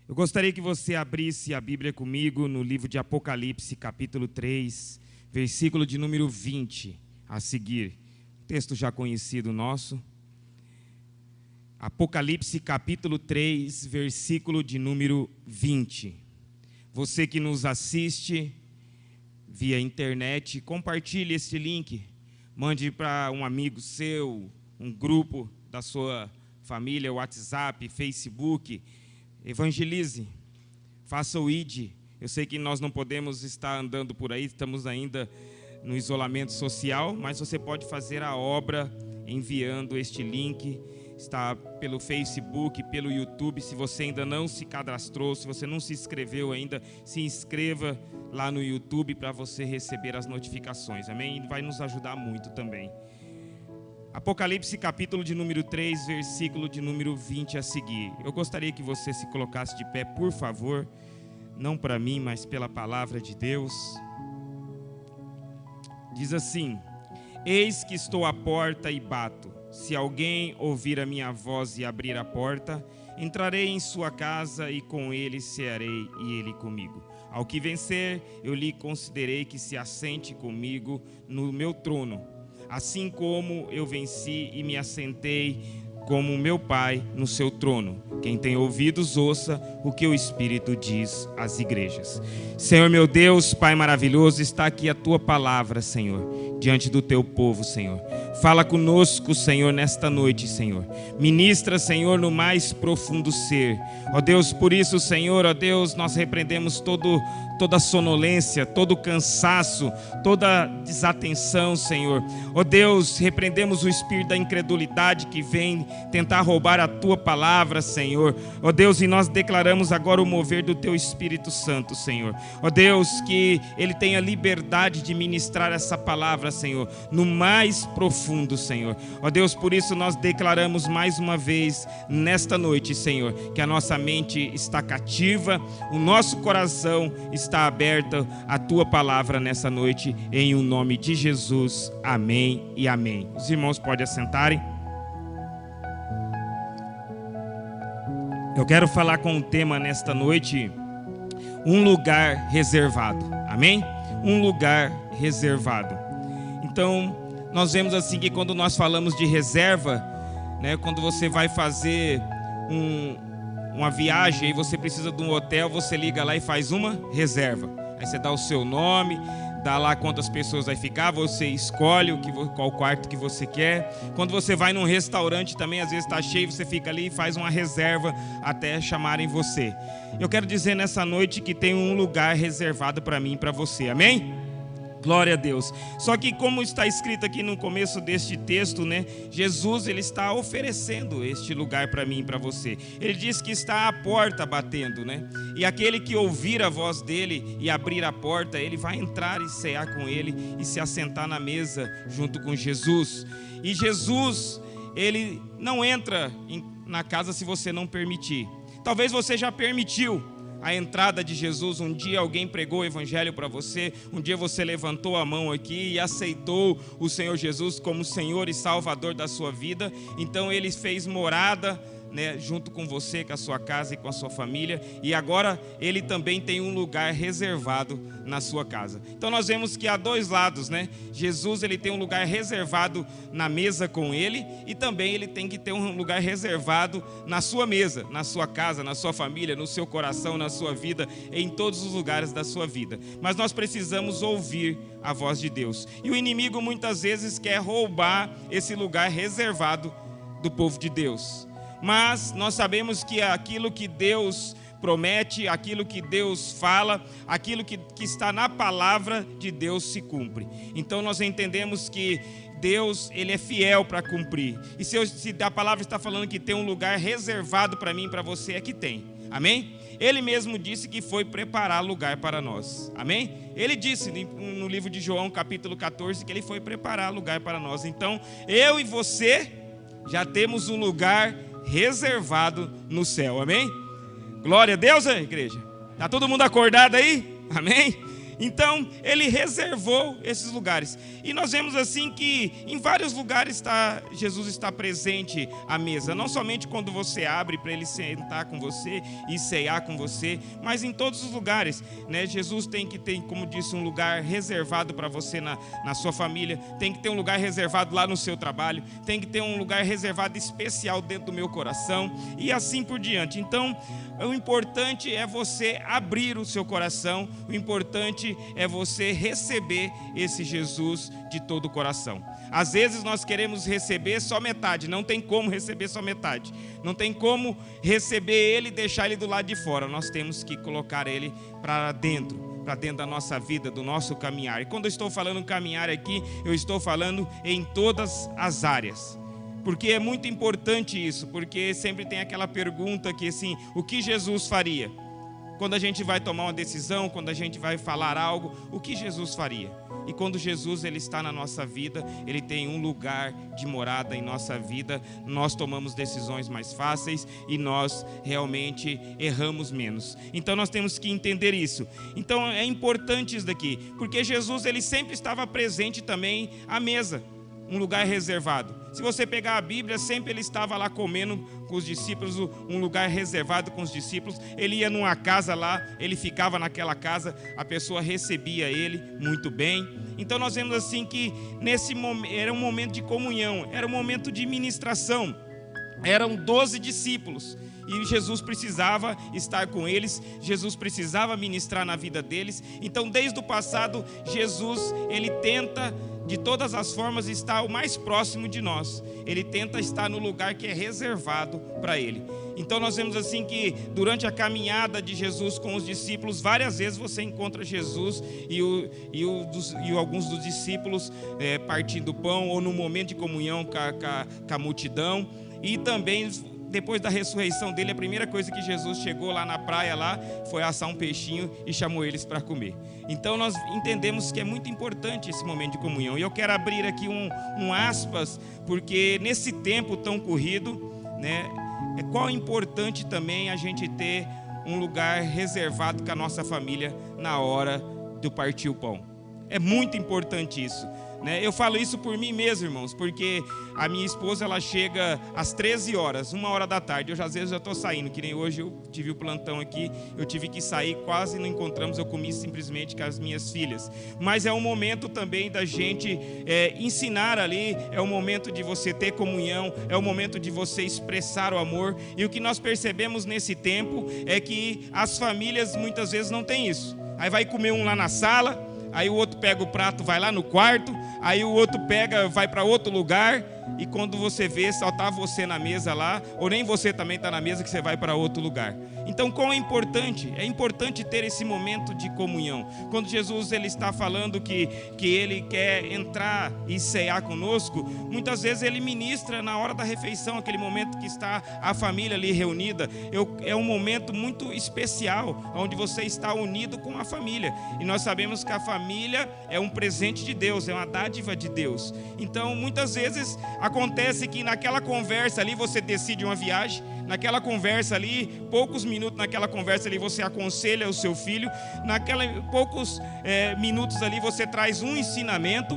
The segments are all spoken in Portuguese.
Eu gostaria que você abrisse a Bíblia comigo no livro de Apocalipse, capítulo 3, versículo de número 20, a seguir. Texto já conhecido nosso. Apocalipse, capítulo 3, versículo de número 20. Você que nos assiste via internet, compartilhe este link. Mande para um amigo seu, um grupo da sua família, WhatsApp, Facebook. Evangelize, faça o ID. Eu sei que nós não podemos estar andando por aí, estamos ainda no isolamento social, mas você pode fazer a obra enviando este link. Está pelo Facebook, pelo YouTube. Se você ainda não se cadastrou, se você não se inscreveu ainda, se inscreva lá no YouTube para você receber as notificações, amém? Vai nos ajudar muito também. Apocalipse, capítulo de número 3, versículo de número 20 a seguir. Eu gostaria que você se colocasse de pé, por favor, não para mim, mas pela palavra de Deus. Diz assim: eis que estou à porta e bato. Se alguém ouvir a minha voz e abrir a porta, entrarei em sua casa e com ele cearei e ele comigo. Ao que vencer, eu lhe concederei que se assente comigo no meu trono, assim como eu venci e me assentei como meu Pai no seu trono. Quem tem ouvidos, ouça o que o Espírito diz às igrejas. Senhor meu Deus, Pai maravilhoso, está aqui a Tua palavra, Senhor, diante do Teu povo, Senhor. Fala conosco, Senhor, nesta noite, Senhor. Ministra, Senhor, no mais profundo ser. Ó Deus, por isso, Senhor, ó Deus, nós repreendemos toda sonolência, todo cansaço, toda desatenção, Senhor. Ó Deus, repreendemos o espírito da incredulidade que vem tentar roubar a Tua palavra, Senhor. Ó Deus, e nós declaramos agora o mover do Teu Espírito Santo, Senhor. Ó Deus, que Ele tenha liberdade de ministrar essa palavra, Senhor, no mais profundo, Senhor. Ó Deus, por isso nós declaramos mais uma vez nesta noite, Senhor, que a nossa mente está cativa, o nosso coração está aberto à Tua palavra nessa noite, em o nome de Jesus. Amém e amém. Os irmãos podem assentarem. Eu quero falar com o tema nesta noite, um lugar reservado. Amém? Um lugar reservado. Então, nós vemos assim que quando nós falamos de reserva, né, quando você vai fazer uma viagem e você precisa de um hotel, você liga lá e faz uma reserva. Aí você dá o seu nome, dá lá quantas pessoas vai ficar, você escolhe qual quarto que você quer. Quando você vai num restaurante também, às vezes está cheio, você fica ali e faz uma reserva até chamarem você. Eu quero dizer nessa noite que tem um lugar reservado para mim e para você, amém? Glória a Deus. Só que como está escrito aqui no começo deste texto, né? Jesus, Ele está oferecendo este lugar para mim e para você. Ele diz que está à porta batendo, né? E aquele que ouvir a voz dele e abrir a porta, ele vai entrar e cear com ele e se assentar na mesa junto com Jesus. E Jesus, Ele não entra na casa se você não permitir. Talvez você já permitiu a entrada de Jesus. Um dia alguém pregou o evangelho para você, um dia você levantou a mão aqui e aceitou o Senhor Jesus como Senhor e Salvador da sua vida. Então Ele fez morada, né, junto com você, com a sua casa e com a sua família, e agora Ele também tem um lugar reservado na sua casa. Então nós vemos que há dois lados, né? Jesus, Ele tem um lugar reservado na mesa com Ele, e também Ele tem que ter um lugar reservado na sua mesa, na sua casa, na sua família, no seu coração, na sua vida, em todos os lugares da sua vida. Mas nós precisamos ouvir a voz de Deus, e o inimigo muitas vezes quer roubar esse lugar reservado do povo de Deus. Mas nós sabemos que aquilo que Deus promete, aquilo que Deus fala, aquilo que está na palavra de Deus se cumpre. Então nós entendemos que Deus, Ele é fiel para cumprir. E se a palavra está falando que tem um lugar reservado para mim e para você, é que tem. Amém? Ele mesmo disse que foi preparar lugar para nós. Amém? Ele disse no livro de João, capítulo 14, que Ele foi preparar lugar para nós. Então, eu e você já temos um lugar reservado no céu, amém? Glória a Deus, igreja. Está todo mundo acordado aí? Amém? Então, ele reservou esses lugares. E nós vemos assim que em vários lugares Jesus está presente à mesa. Não somente quando você abre para ele sentar com você e ceiar com você, mas em todos os lugares, né? Jesus tem que ter, como disse, um lugar reservado para você na sua família. Tem que ter um lugar reservado lá no seu trabalho. Tem que ter um lugar reservado especial dentro do meu coração. E assim por diante. Então, o importante é você abrir o seu coração. O importante é você receber esse Jesus de todo o coração. Às vezes nós queremos receber só metade, não tem como receber só metade. Não tem como receber ele e deixar ele do lado de fora. Nós temos que colocar ele para dentro da nossa vida, do nosso caminhar. E quando eu estou falando caminhar aqui, eu estou falando em todas as áreas. Porque é muito importante isso, porque sempre tem aquela pergunta que assim, o que Jesus faria? Quando a gente vai tomar uma decisão, quando a gente vai falar algo, o que Jesus faria? E quando Jesus ele está na nossa vida, ele tem um lugar de morada em nossa vida, nós tomamos decisões mais fáceis e nós realmente erramos menos. Então nós temos que entender isso. Então é importante isso daqui, porque Jesus ele sempre estava presente também à mesa, um lugar reservado. Se você pegar a Bíblia, sempre ele estava lá comendo com os discípulos, um lugar reservado com os discípulos. Ele ia numa casa lá, ele ficava naquela casa, a pessoa recebia ele muito bem. Então nós vemos assim que nesse momento era um momento de comunhão, era um momento de ministração. Eram 12 discípulos e Jesus precisava estar com eles, Jesus precisava ministrar na vida deles. Então desde o passado, Jesus ele tenta de todas as formas estar o mais próximo de nós. Ele tenta estar no lugar que é reservado para ele. Então nós vemos assim que durante a caminhada de Jesus com os discípulos, várias vezes você encontra Jesus e alguns dos discípulos partindo o pão, ou no momento de comunhão com a multidão. E também depois da ressurreição dele, a primeira coisa que Jesus chegou lá na praia lá, foi assar um peixinho e chamou eles para comer. Então nós entendemos que é muito importante esse momento de comunhão. E eu quero abrir aqui um aspas, porque nesse tempo tão corrido, né, qual é importante também a gente ter um lugar reservado com a nossa família na hora do partir o pão. É muito importante isso. Eu falo isso por mim mesmo, irmãos, porque a minha esposa ela chega às 13 horas, 1h da tarde. Eu às vezes já estou saindo, que nem hoje eu tive o plantão aqui, eu tive que sair, quase não encontramos, eu comi simplesmente com as minhas filhas. Mas é um momento também da gente ensinar ali, é um momento de você ter comunhão, é um momento de você expressar o amor. E o que nós percebemos nesse tempo é que as famílias muitas vezes não têm isso. Aí vai comer um lá na sala, aí o outro pega o prato, vai lá no quarto, aí o outro vai para outro lugar, e quando você vê, só está você na mesa lá, ou nem você também está na mesa, que você vai para outro lugar. Então, como é importante? É importante ter esse momento de comunhão. Quando Jesus ele está falando que ele quer entrar e cear conosco, muitas vezes ele ministra na hora da refeição, aquele momento que está a família ali reunida. É um momento muito especial, onde você está unido com a família. E nós sabemos que a família é um presente de Deus, é uma dádiva de Deus. Então, muitas vezes acontece que naquela conversa ali você decide uma viagem, naquela conversa ali, poucos minutos naquela conversa ali você aconselha o seu filho, poucos minutos ali você traz um ensinamento,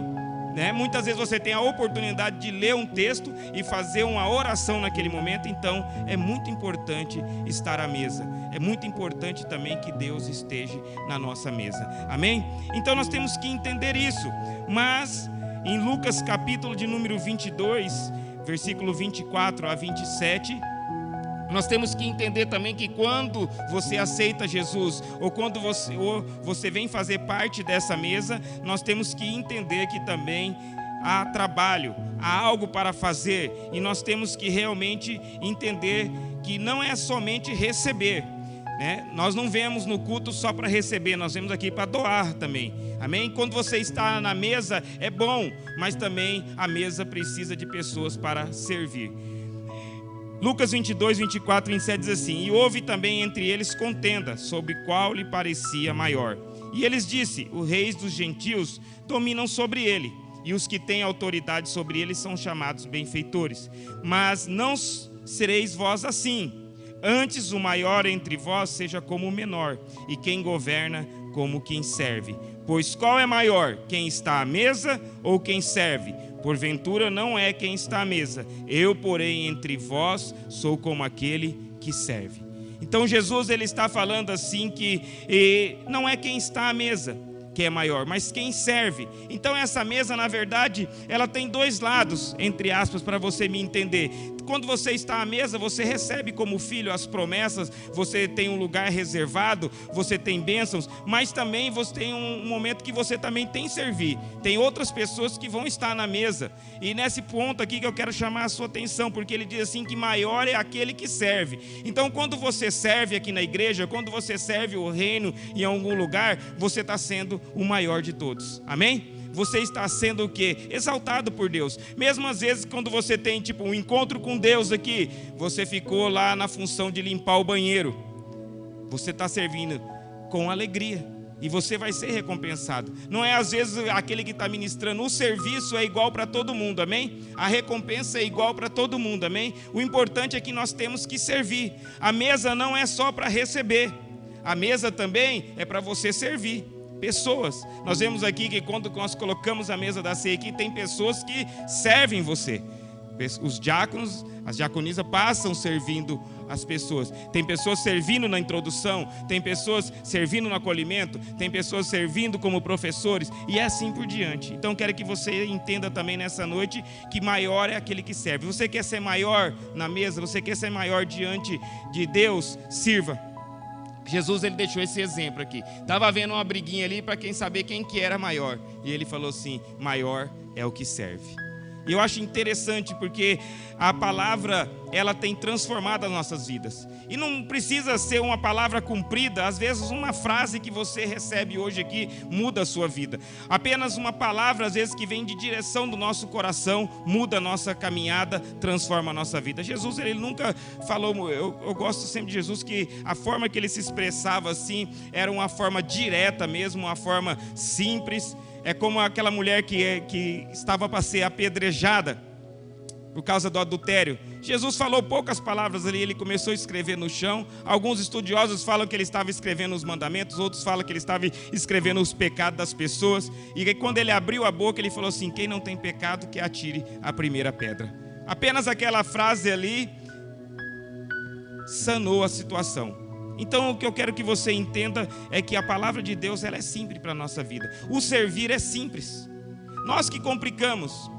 né? Muitas vezes você tem a oportunidade de ler um texto e fazer uma oração naquele momento. Então é muito importante estar à mesa, é muito importante também que Deus esteja na nossa mesa, amém? Então nós temos que entender isso. Mas em Lucas capítulo de número 22, versículo 24 a 27, nós temos que entender também que quando você aceita Jesus, ou quando você vem fazer parte dessa mesa, nós temos que entender que também há trabalho, há algo para fazer, e nós temos que realmente entender que não é somente receber, né? Nós não viemos no culto só para receber, nós viemos aqui para doar também, amém? Quando você está na mesa é bom, mas também a mesa precisa de pessoas para servir. Lucas 22, 24 e 27 diz assim: e houve também entre eles contenda, sobre qual lhe parecia maior. E eles disse: os reis dos gentios dominam sobre ele, e os que têm autoridade sobre ele são chamados benfeitores. Mas não sereis vós assim, Antes o maior entre vós seja como o menor, e quem governa como quem serve. Pois qual é maior, quem está à mesa ou quem serve? Porventura não é quem está à mesa. Eu, porém, entre vós sou como aquele que serve. Então Jesus ele está falando assim que não é quem está à mesa que é maior, mas quem serve. Então essa mesa, na verdade, ela tem dois lados, entre aspas, para você me entender. Quando você está à mesa, você recebe como filho as promessas, você tem um lugar reservado, você tem bênçãos, mas também você tem um momento que você também tem que servir. Tem outras pessoas que vão estar na mesa. E nesse ponto aqui que eu quero chamar a sua atenção, porque ele diz assim que maior é aquele que serve. Então quando você serve aqui na igreja, quando você serve o reino em algum lugar, você está sendo o maior de todos, amém? Você está sendo o quê? Exaltado por Deus. Mesmo às vezes quando você tem tipo um encontro com Deus aqui, você ficou lá na função de limpar o banheiro, você está servindo com alegria e você vai ser recompensado. Não é às vezes aquele que está ministrando, o serviço é igual para todo mundo, amém? A recompensa é igual para todo mundo, amém? O importante é que nós temos que servir. A mesa não é só para receber, a mesa também é para você servir pessoas. Nós vemos aqui que quando nós colocamos a mesa da ceia aqui, tem pessoas que servem você. Os diáconos, as diaconisas passam servindo as pessoas. Tem pessoas servindo na introdução, tem pessoas servindo no acolhimento, tem pessoas servindo como professores e assim por diante. Então quero que você entenda também nessa noite que maior é aquele que serve. Você quer ser maior na mesa? Você quer ser maior diante de Deus? Sirva. Jesus ele deixou esse exemplo aqui. Estava havendo uma briguinha ali para quem saber quem que era maior. E ele falou assim: maior é o que serve. E eu acho interessante porque a palavra ela tem transformado as nossas vidas. E não precisa ser uma palavra comprida. Às vezes uma frase que você recebe hoje aqui muda a sua vida. Apenas uma palavra às vezes que vem de direção do nosso coração muda a nossa caminhada, transforma a nossa vida. Jesus ele nunca falou, eu gosto sempre de Jesus que a forma que ele se expressava assim era uma forma direta mesmo, uma forma simples. É como aquela mulher que estava para ser apedrejada por causa do adultério. Jesus falou poucas palavras ali, ele começou a escrever no chão. Alguns estudiosos falam que ele estava escrevendo os mandamentos, outros falam que ele estava escrevendo os pecados das pessoas. E quando ele abriu a boca, ele falou assim: quem não tem pecado, que atire a primeira pedra. Apenas aquela frase ali sanou a situação. Então o que eu quero que você entenda é que a palavra de Deus ela é simples para a nossa vida. O servir é simples. Nós que complicamos,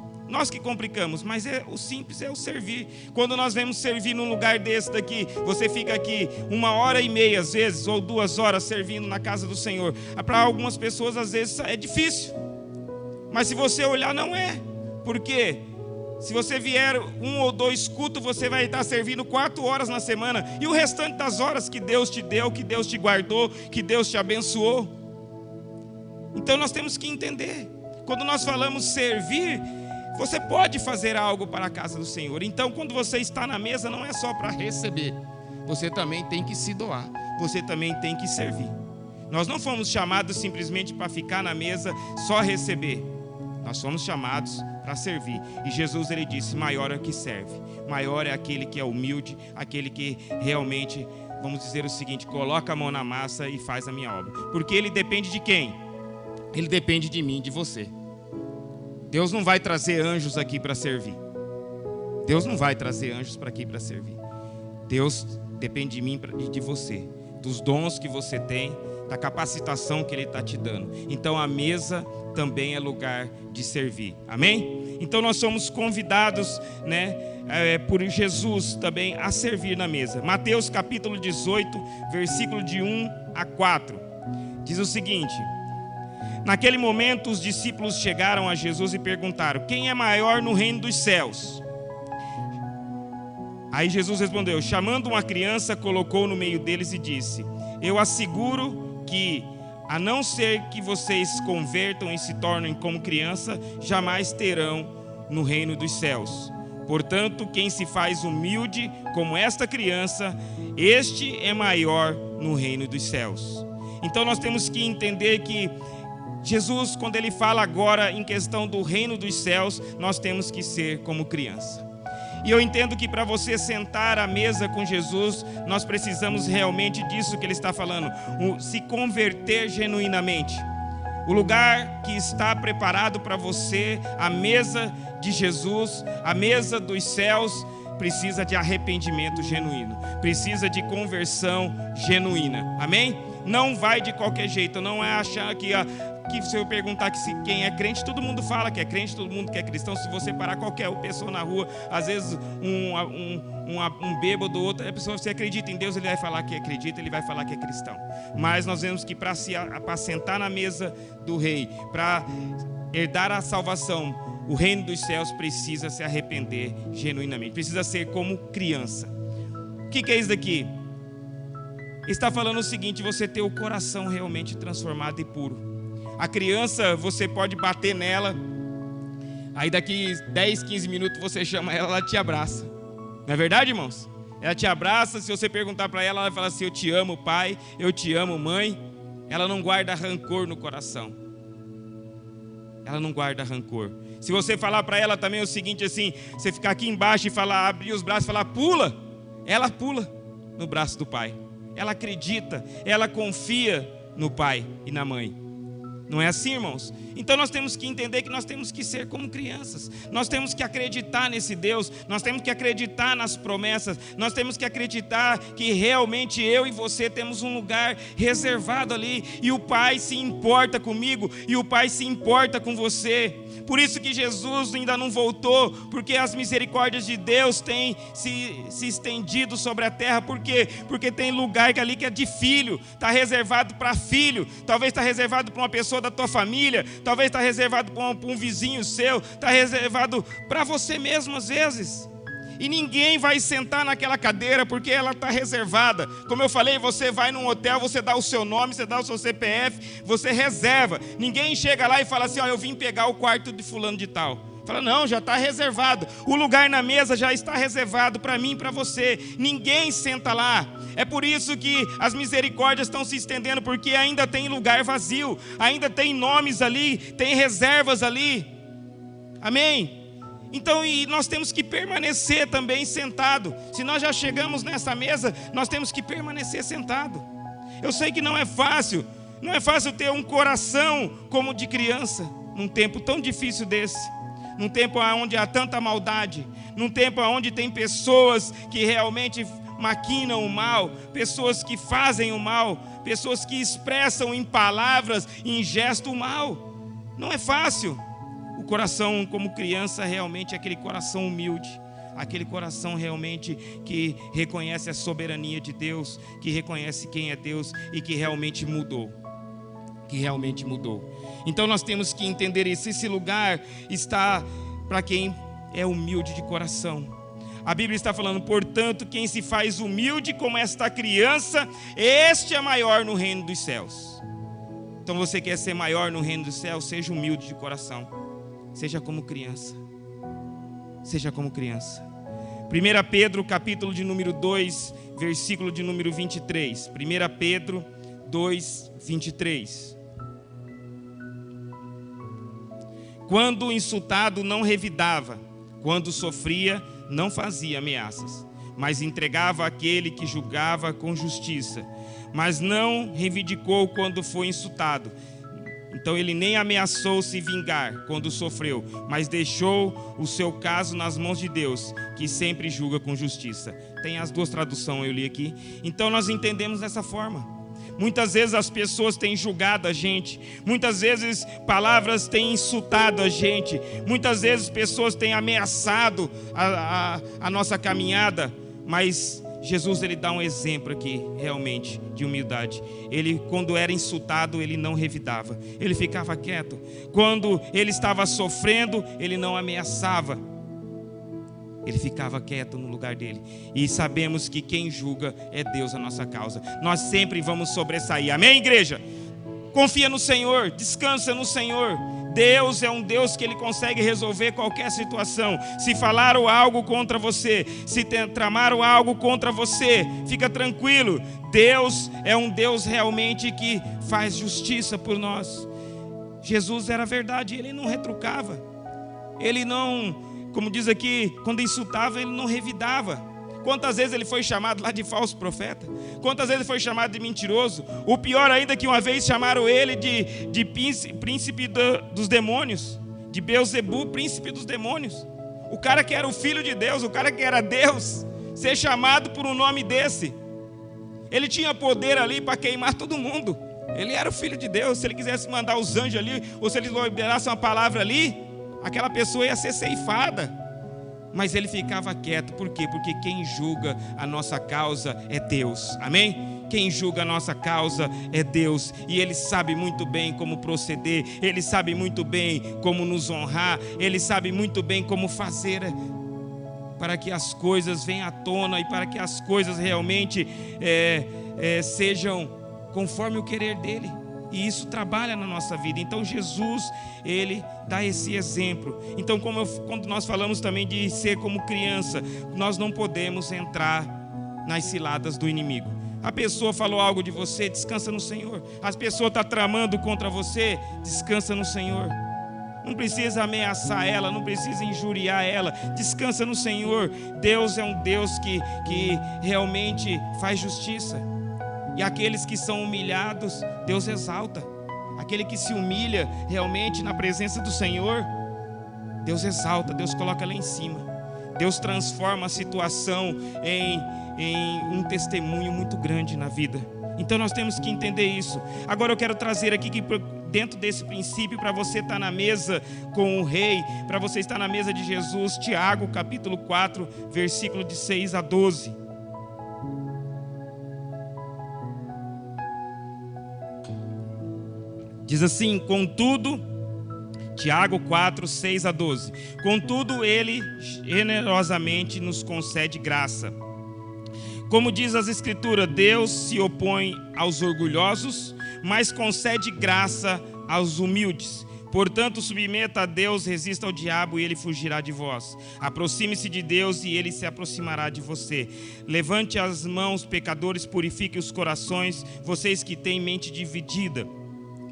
mas o simples é o servir. Quando nós vemos servir num lugar desse daqui, você fica aqui 1h30 às vezes, ou 2 horas servindo na casa do Senhor. Para algumas pessoas às vezes é difícil, mas se você olhar não é. Por quê? Se você vier 1 ou 2 cultos, você vai estar servindo 4 horas na semana. E o restante das horas que Deus te deu, que Deus te guardou, que Deus te abençoou. Então nós temos que entender. Quando nós falamos servir, você pode fazer algo para a casa do Senhor. Então quando você está na mesa, não é só para receber. Você também tem que se doar. Você também tem que servir. Nós não fomos chamados simplesmente para ficar na mesa, só receber. Nós somos chamados para servir. E Jesus ele disse: maior é o que serve. Maior é aquele que é humilde, aquele que realmente, vamos dizer o seguinte, coloca a mão na massa e faz a minha obra. Porque ele depende de quem? Ele depende de mim, de você. Deus não vai trazer anjos aqui para servir. Deus não vai trazer anjos para aqui para servir. Deus depende de mim e de você, dos dons que você tem, da capacitação que Ele está te dando. Então a mesa também é lugar de servir, amém? Então nós somos convidados, por Jesus também a servir na mesa. Mateus capítulo 18, versículo de 1 a 4, diz o seguinte: naquele momento os discípulos chegaram a Jesus e perguntaram: quem é maior no reino dos céus? Aí Jesus respondeu: chamando uma criança, colocou no meio deles e disse: eu asseguro que, a não ser que vocês convertam e se tornem como criança, jamais terão no reino dos céus. Portanto, quem se faz humilde como esta criança, este é maior no reino dos céus. Então nós temos que entender que Jesus, quando ele fala agora em questão do reino dos céus, nós temos que ser como criança. E eu entendo que para você sentar à mesa com Jesus, nós precisamos realmente disso que ele está falando, se converter genuinamente. O lugar que está preparado para você, a mesa de Jesus, a mesa dos céus, precisa de arrependimento genuíno, precisa de conversão genuína, amém? Não vai de qualquer jeito, não é achar que se eu perguntar quem é crente, todo mundo fala que é crente, todo mundo que é cristão. Se você parar qualquer pessoa na rua, às vezes um bêbado ou outro, a pessoa, você acredita em Deus, ele vai falar que acredita, ele vai falar que é cristão. Mas nós vemos que para sentar na mesa do rei, para herdar a salvação, o reino dos céus precisa se arrepender genuinamente, precisa ser como criança. O que é isso daqui? Está falando o seguinte: você ter o coração realmente transformado e puro. A criança, você pode bater nela, aí daqui 10, 15 minutos você chama ela, ela te abraça. Não é verdade, irmãos? Ela te abraça, se você perguntar para ela, ela vai falar assim: eu te amo, pai, eu te amo, mãe. Ela não guarda rancor no coração. Ela não guarda rancor. Se você falar para ela também o seguinte assim, você ficar aqui embaixo e falar, abrir os braços e falar, pula, ela pula no braço do pai. Ela acredita, ela confia no pai e na mãe. Não é assim, irmãos? Então nós temos que entender que nós temos que ser como crianças. Nós temos que acreditar nesse Deus. Nós temos que acreditar nas promessas. Nós temos que acreditar que realmente eu e você temos um lugar reservado ali. E o Pai se importa comigo. E o Pai se importa com você. Por isso que Jesus ainda não voltou. Porque as misericórdias de Deus têm se estendido sobre a terra. Por quê? Porque tem lugar ali que é de filho. Está reservado para filho. Talvez está reservado para uma pessoa da tua família. Talvez está reservado para um vizinho seu, está reservado para você mesmo às vezes. E ninguém vai sentar naquela cadeira porque ela está reservada. Como eu falei, você vai num hotel, você dá o seu nome, você dá o seu CPF, você reserva. Ninguém chega lá e fala assim, eu vim pegar o quarto de fulano de tal. Fala, não, já está reservado. O lugar na mesa já está reservado para mim e para você. Ninguém senta lá. É por isso que as misericórdias estão se estendendo, porque ainda tem lugar vazio, ainda tem nomes ali, tem reservas ali. Amém? Então, e nós temos que permanecer também sentado. Se nós já chegamos nessa mesa, nós temos que permanecer sentado. Eu sei que não é fácil ter um coração como de criança, num tempo tão difícil desse. Num tempo onde há tanta maldade, num tempo onde tem pessoas que realmente maquinam o mal, pessoas que fazem o mal, pessoas que expressam em palavras, em gesto o mal. Não é fácil. O coração como criança realmente é aquele coração humilde, aquele coração realmente que reconhece a soberania de Deus, que reconhece quem é Deus e que realmente mudou. Então nós temos que entender isso. Esse lugar está para quem é humilde de coração. A Bíblia está falando, portanto, quem se faz humilde como esta criança, este é maior no reino dos céus. Então você quer ser maior no reino dos céus, seja humilde de coração. Seja como criança. Seja como criança. 1 Pedro, capítulo de número 2, versículo de número 23. 1 Pedro 2, 23. Quando insultado não revidava, quando sofria não fazia ameaças, mas entregava aquele que julgava com justiça, mas não reivindicou quando foi insultado. Então ele nem ameaçou se vingar quando sofreu, mas deixou o seu caso nas mãos de Deus, que sempre julga com justiça. Tem as duas traduções, eu li aqui. Então nós entendemos dessa forma. Muitas vezes as pessoas têm julgado a gente, muitas vezes palavras têm insultado a gente, muitas vezes pessoas têm ameaçado a nossa caminhada, mas Jesus, ele dá um exemplo aqui realmente de humildade. Ele, quando era insultado, ele não revidava, ele ficava quieto. Quando ele estava sofrendo, ele não ameaçava, ele ficava quieto no lugar dele. E sabemos que quem julga é Deus a nossa causa. Nós sempre vamos sobressair. Amém, igreja? Confia no Senhor, descansa no Senhor. Deus é um Deus que Ele consegue resolver qualquer situação. Se falaram algo contra você, se tramaram algo contra você, fica tranquilo. Deus é um Deus realmente que faz justiça por nós. Jesus era verdade, Ele não retrucava. Ele não Como diz aqui, quando insultava, ele não revidava. Quantas vezes ele foi chamado lá de falso profeta? Quantas vezes ele foi chamado de mentiroso? O pior ainda, que uma vez chamaram ele de príncipe dos demônios, de Beelzebu, príncipe dos demônios. O cara que era o filho de Deus, o cara que era Deus, ser chamado por um nome desse. Ele tinha poder ali para queimar todo mundo. Ele era o filho de Deus. Se ele quisesse mandar os anjos ali, ou se ele liberasse uma palavra ali, aquela pessoa ia ser ceifada. Mas ele ficava quieto. Por quê? Porque quem julga a nossa causa é Deus. Amém? Quem julga a nossa causa é Deus. E Ele sabe muito bem como proceder. Ele sabe muito bem como nos honrar. Ele sabe muito bem como fazer para que as coisas venham à tona e para que as coisas realmente sejam conforme o querer dEle. E isso trabalha na nossa vida. Então Jesus, Ele dá esse exemplo. Então quando nós falamos também de ser como criança, nós não podemos entrar nas ciladas do inimigo. A pessoa falou algo de você, descansa no Senhor. A pessoa está tramando contra você, descansa no Senhor. Não precisa ameaçar ela, não precisa injuriar ela, descansa no Senhor. Deus é um Deus que realmente faz justiça. E aqueles que são humilhados, Deus exalta. Aquele que se humilha realmente na presença do Senhor, Deus exalta, Deus coloca lá em cima. Deus transforma a situação em um testemunho muito grande na vida. Então nós temos que entender isso. Agora eu quero trazer aqui que dentro desse princípio, para você estar na mesa com o Rei, para você estar na mesa de Jesus, Tiago capítulo 4, versículo de 6 a 12. Diz assim: contudo, Tiago 4, 6 a 12. Contudo, Ele generosamente nos concede graça. Como diz as Escrituras, Deus se opõe aos orgulhosos, mas concede graça aos humildes. Portanto, submeta a Deus, resista ao diabo e ele fugirá de vós. Aproxime-se de Deus e ele se aproximará de você. Levante as mãos, pecadores, purifique os corações, vocês que têm mente dividida.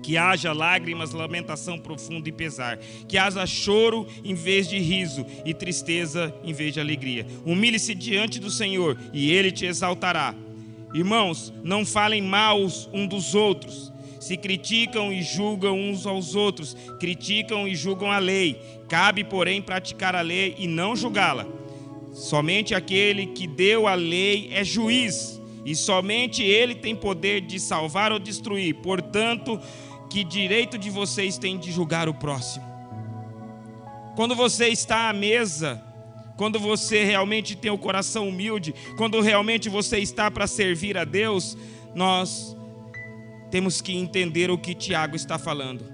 Que haja lágrimas, lamentação profunda e pesar. Que haja choro em vez de riso e tristeza em vez de alegria. Humilhe-se diante do Senhor e Ele te exaltará. Irmãos, não falem mal um dos outros. Se criticam e julgam uns aos outros, criticam e julgam a lei. Cabe, porém, praticar a lei e não julgá-la. Somente aquele que deu a lei é juiz, e somente Ele tem poder de salvar ou destruir. Portanto, que direito de vocês têm de julgar o próximo? Quando você está à mesa, quando você realmente tem o coração humilde, quando realmente você está para servir a Deus, nós temos que entender o que Tiago está falando.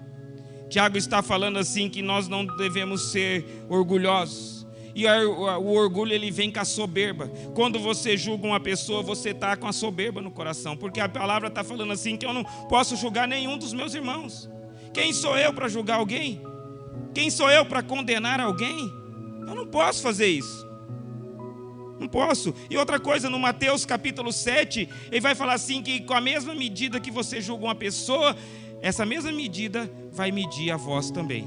Tiago está falando assim que nós não devemos ser orgulhosos. E o orgulho, ele vem com a soberba. Quando você julga uma pessoa, você está com a soberba no coração. Porque a palavra está falando assim que eu não posso julgar nenhum dos meus irmãos. Quem sou eu para julgar alguém? Quem sou eu para condenar alguém? Eu não posso fazer isso. Não posso. E outra coisa, no Mateus capítulo 7, ele vai falar assim que com a mesma medida que você julga uma pessoa, essa mesma medida vai medir a vós também.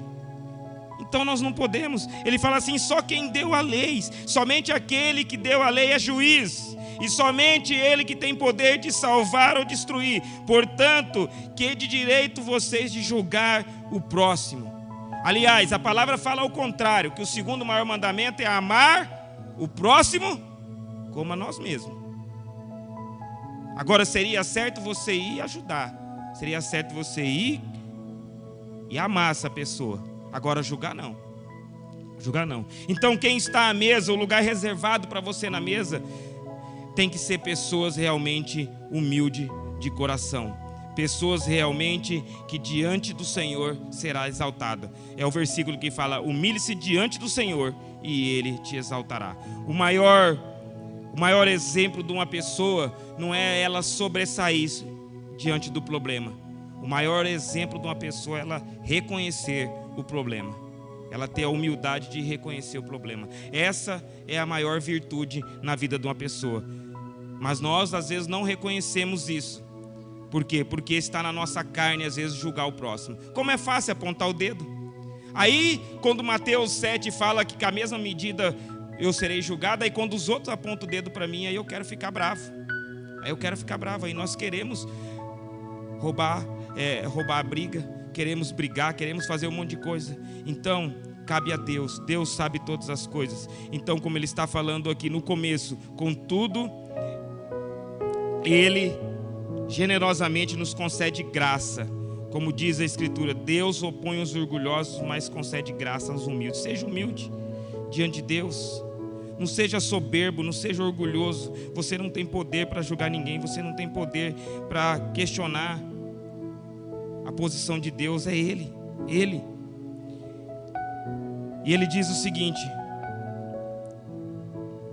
Então nós não podemos. Ele fala assim: só quem deu a lei, somente aquele que deu a lei é juiz, e somente Ele que tem poder de salvar ou destruir. Portanto, que de direito vocês de julgar o próximo? Aliás, a palavra fala ao contrário, que o segundo maior mandamento é amar o próximo como a nós mesmos. Agora, seria certo você ir ajudar, seria certo você ir e amar essa pessoa. Agora, julgar não. Julgar não. Então, quem está à mesa, o lugar reservado para você na mesa, tem que ser pessoas realmente humildes de coração. Pessoas realmente que diante do Senhor será exaltada. É o versículo que fala: humilhe-se diante do Senhor e Ele te exaltará. O maior exemplo de uma pessoa não é ela sobressair diante do problema. O maior exemplo de uma pessoa é ela reconhecer o problema, ela ter a humildade de reconhecer o problema. Essa é a maior virtude na vida de uma pessoa. Mas nós às vezes não reconhecemos isso. Por quê? Porque está na nossa carne às vezes julgar o próximo. Como é fácil apontar o dedo. Aí, quando Mateus 7 fala que com a mesma medida eu serei julgado, aí quando os outros apontam o dedo para mim, aí eu quero ficar bravo. Aí nós queremos roubar a briga, queremos brigar, queremos fazer um monte de coisa. Então, cabe a Deus. Deus sabe todas as coisas. Então, como ele está falando aqui no começo, contudo, ele generosamente nos concede graça. Como diz a Escritura, Deus opõe os orgulhosos, mas concede graça aos humildes. Seja humilde diante de Deus. Não seja soberbo, não seja orgulhoso. Você não tem poder para julgar ninguém. Você não tem poder para questionar a posição de Deus. É Ele. Ele. E Ele diz o seguinte: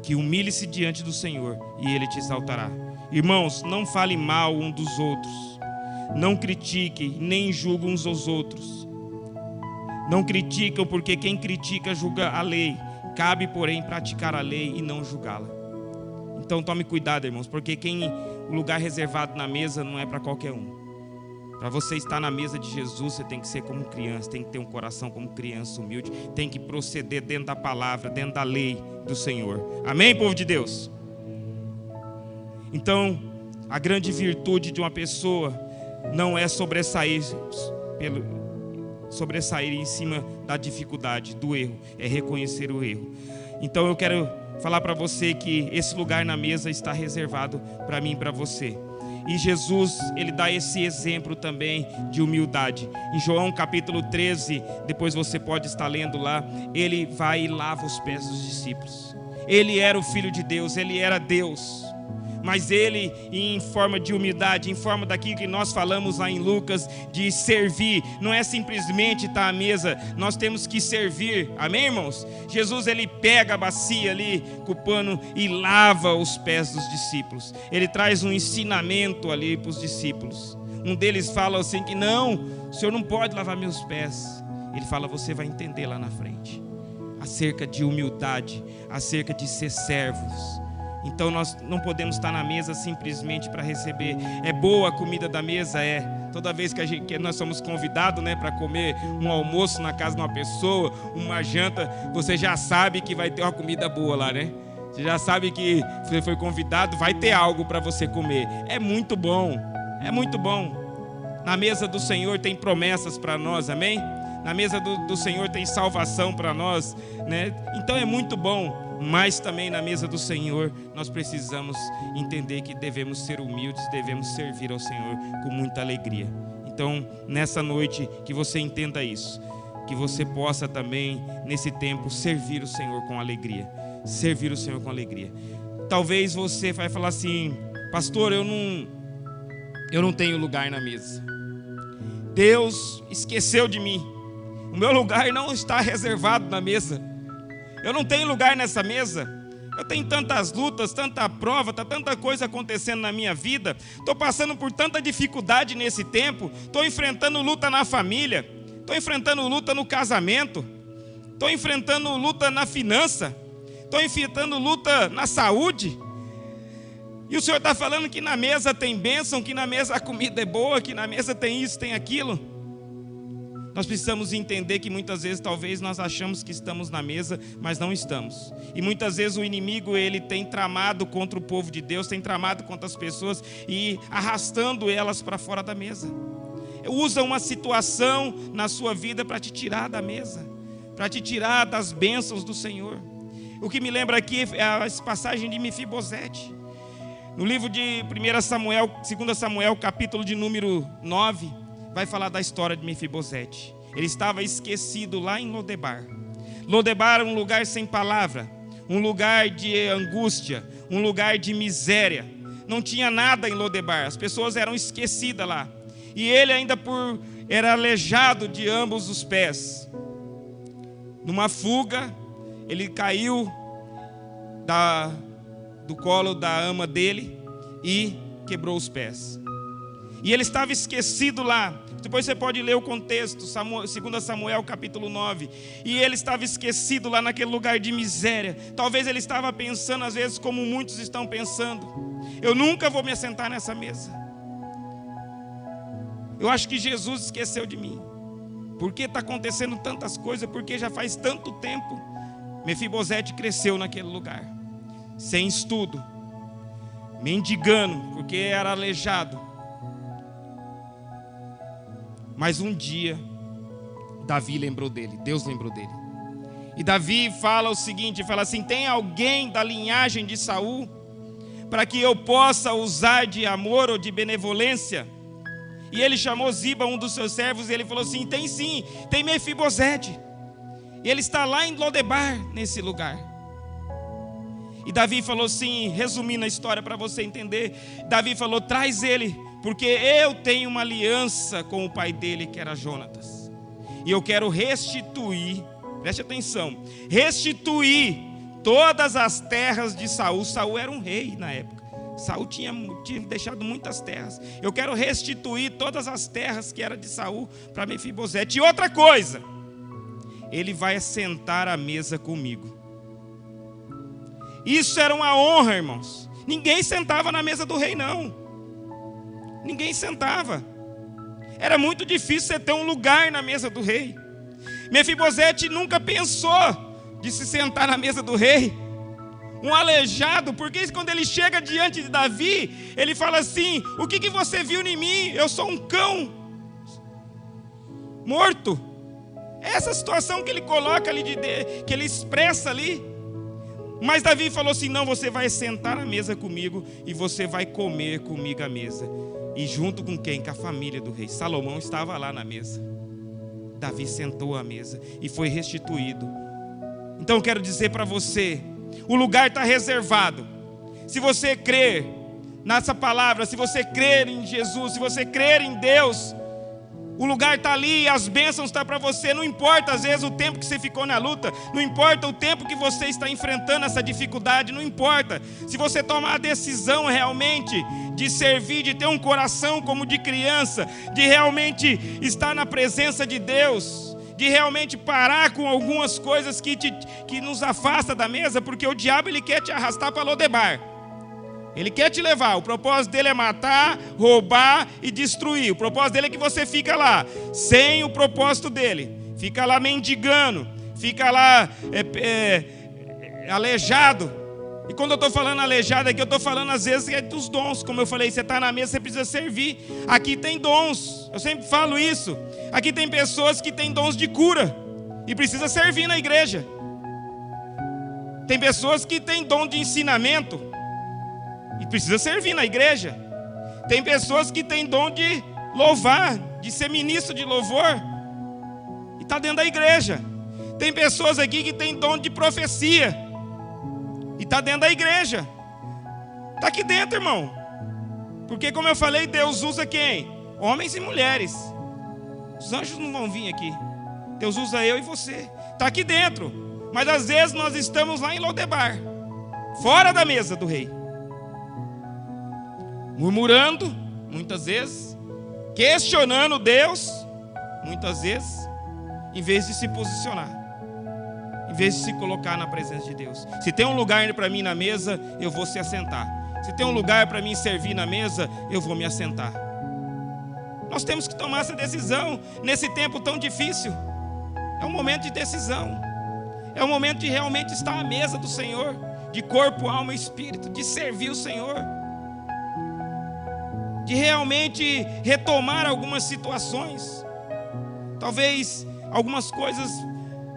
que humilhe-se diante do Senhor e Ele te exaltará. Irmãos, não fale mal um dos outros. Não critiquem, nem julguem uns aos outros. Não criticam, porque quem critica julga a lei. Cabe, porém, praticar a lei e não julgá-la. Então tome cuidado, irmãos, porque o lugar reservado na mesa não é para qualquer um. Para você estar na mesa de Jesus, você tem que ser como criança, tem que ter um coração como criança humilde, tem que proceder dentro da palavra, dentro da lei do Senhor. Amém, povo de Deus? Então, a grande virtude de uma pessoa não é sobressair em cima da dificuldade, do erro, é reconhecer o erro. Então eu quero falar para você que esse lugar na mesa está reservado para mim e para você. E Jesus, ele dá esse exemplo também de humildade. Em João capítulo 13, depois você pode estar lendo lá, ele vai e lava os pés dos discípulos. Ele era o Filho de Deus, ele era Deus. Mas ele, em forma de humildade, em forma daquilo que nós falamos lá em Lucas, de servir, não é simplesmente estar à mesa, nós temos que servir, amém, irmãos? Jesus, ele pega a bacia ali com o pano e lava os pés dos discípulos. Ele traz um ensinamento ali para os discípulos. Um deles fala assim que não, o Senhor não pode lavar meus pés. Ele fala, você vai entender lá na frente, acerca de humildade, acerca de ser servos. Então nós não podemos estar na mesa simplesmente para receber. É boa a comida da mesa? É. Toda vez que nós somos convidados, né, para comer um almoço na casa de uma pessoa, uma janta, você já sabe que vai ter uma comida boa lá, né? Você já sabe que você foi convidado, vai ter algo para você comer. É muito bom, é muito bom. Na mesa do Senhor tem promessas para nós, amém? Na mesa do Senhor tem salvação para nós, né? Então é muito bom. Mas também na mesa do Senhor nós precisamos entender que devemos ser humildes, devemos servir ao Senhor com muita alegria. Então nessa noite que você entenda isso, que você possa também nesse tempo servir o Senhor com alegria. Servir o Senhor com alegria. Talvez você vai falar assim, pastor, eu não tenho lugar na mesa. Deus esqueceu de mim. O meu lugar não está reservado na mesa. Eu não tenho lugar nessa mesa. Eu tenho tantas lutas, tanta prova, tanta coisa acontecendo na minha vida. Estou passando por tanta dificuldade nesse tempo. Estou enfrentando luta na família. Estou enfrentando luta no casamento. Estou enfrentando luta na finança. Estou enfrentando luta na saúde. E o Senhor está falando que na mesa tem bênção, que na mesa a comida é boa, que na mesa tem isso, tem aquilo. Nós precisamos entender que muitas vezes talvez nós achamos que estamos na mesa, mas não estamos. E muitas vezes o inimigo, ele tem tramado contra o povo de Deus, tem tramado contra as pessoas e arrastando elas para fora da mesa. Usa uma situação na sua vida para te tirar da mesa, para te tirar das bênçãos do Senhor. O que me lembra aqui é a passagem de Mefibosete. No livro de 2 Samuel, capítulo de número 9, vai falar da história de Mefibosete. Ele estava esquecido lá em Lodebar. Lodebar era um lugar sem palavra, um lugar de angústia, um lugar de miséria. Não tinha nada em Lodebar, as pessoas eram esquecidas lá. E ele ainda era aleijado de ambos os pés. Numa fuga, ele caiu do colo da ama dele e quebrou os pés. E ele estava esquecido lá. Depois você pode ler o contexto, 2 Samuel capítulo 9. E ele estava esquecido lá naquele lugar de miséria. Talvez ele estava pensando, às vezes, como muitos estão pensando: eu nunca vou me assentar nessa mesa. Eu acho que Jesus esqueceu de mim. Por que está acontecendo tantas coisas? Porque já faz tanto tempo. Mefibosete cresceu naquele lugar, sem estudo, mendigando, porque era aleijado. Mas um dia, Davi lembrou dele, Deus lembrou dele. E Davi fala o seguinte, fala assim: tem alguém da linhagem de Saul, para que eu possa usar de amor ou de benevolência? E ele chamou Ziba, um dos seus servos, e ele falou assim: tem sim, tem Mefibosete. E ele está lá em Lodebar, nesse lugar. E Davi falou assim, resumindo a história para você entender, Davi falou: traz ele, porque eu tenho uma aliança com o pai dele, que era Jonatas. E eu quero restituir, preste atenção, restituir todas as terras de Saul. Saul era um rei na época. Saul tinha deixado muitas terras. Eu quero restituir todas as terras que eram de Saul para Mefibosete. E outra coisa, ele vai sentar à mesa comigo. Isso era uma honra, irmãos. Ninguém sentava na mesa do rei, não. Ninguém sentava. Era muito difícil você ter um lugar na mesa do rei. Mefibosete nunca pensou de se sentar na mesa do rei. Um aleijado, porque quando ele chega diante de Davi, ele fala assim: o que você viu em mim? Eu sou um cão morto. Essa situação que ele coloca ali, que ele expressa ali. Mas Davi falou assim: não, você vai sentar à mesa comigo e você vai comer comigo à mesa. E junto com quem? Com a família do rei. Salomão estava lá na mesa. Davi sentou à mesa e foi restituído. Então eu quero dizer para você, o lugar está reservado. Se você crer nessa palavra, se você crer em Jesus, se você crer em Deus, o lugar está ali e as bênçãos estão para você. Não importa às vezes o tempo que você ficou na luta, não importa o tempo que você está enfrentando essa dificuldade, não importa. Se você tomar a decisão realmente de servir, de ter um coração como de criança, de realmente estar na presença de Deus, de realmente parar com algumas coisas que nos afasta da mesa, porque o diabo ele quer te arrastar para Lodebar. Ele quer te levar, o propósito dele é matar, roubar e destruir. O propósito dele é que você fica lá, sem o propósito dele. Fica lá mendigando, fica lá aleijado. E quando eu estou falando aleijado aqui, eu estou falando às vezes é dos dons. Como eu falei, você está na mesa, você precisa servir. Aqui tem dons, eu sempre falo isso. Aqui tem pessoas que têm dons de cura e precisa servir na igreja. Tem pessoas que têm dom de ensinamento e precisa servir na igreja. Tem pessoas que têm dom de louvar, de ser ministro de louvor, e está dentro da igreja. Tem pessoas aqui que têm dom de profecia, e está dentro da igreja. Está aqui dentro, irmão. Porque como eu falei, Deus usa quem? Homens e mulheres. Os anjos não vão vir aqui. Deus usa eu e você. Está aqui dentro. Mas às vezes nós estamos lá em Lodebar, fora da mesa do rei, murmurando, muitas vezes, questionando Deus, muitas vezes, em vez de se posicionar, em vez de se colocar na presença de Deus. Se tem um lugar para mim na mesa, eu vou se assentar. Se tem um lugar para mim servir na mesa, eu vou me assentar. Nós temos que tomar essa decisão nesse tempo tão difícil. É um momento de decisão. É um momento de realmente estar à mesa do Senhor, de corpo, alma e espírito, de servir o Senhor, de realmente retomar algumas situações. Talvez algumas coisas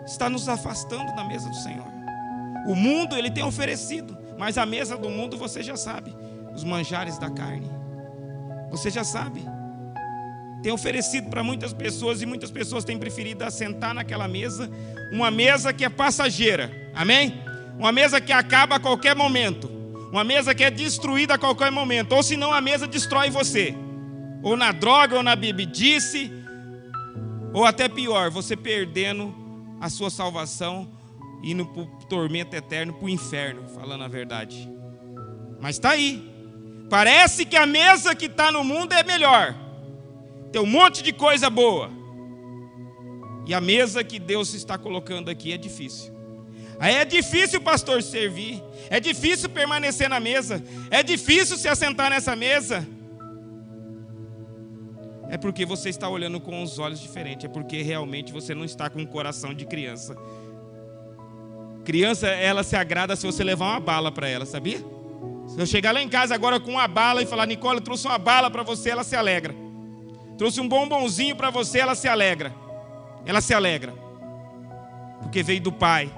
estão nos afastando da mesa do Senhor. O mundo ele tem oferecido, mas a mesa do mundo você já sabe, os manjares da carne, você já sabe. Tem oferecido para muitas pessoas, e muitas pessoas têm preferido assentar naquela mesa, uma mesa que é passageira, amém? Uma mesa que acaba a qualquer momento, uma mesa que é destruída a qualquer momento, ou senão a mesa destrói você, ou na droga, ou na bebidice, ou até pior, você perdendo a sua salvação, indo para o tormento eterno, para o inferno, falando a verdade. Mas está aí, parece que a mesa que está no mundo é melhor, tem um monte de coisa boa, e a mesa que Deus está colocando aqui é difícil. Aí é difícil o pastor servir, é difícil permanecer na mesa, é difícil se assentar nessa mesa. é porque você está olhando com os olhos diferentes, é porque realmente você não está com o coração de criança. Criança, ela se agrada se você levar uma bala para ela, sabia? Se eu chegar lá em casa agora com uma bala e falar, Nicole, eu trouxe uma bala para você, ela se alegra. Trouxe um bombonzinho para você, ela se alegra. Ela se alegra. Porque veio do Pai,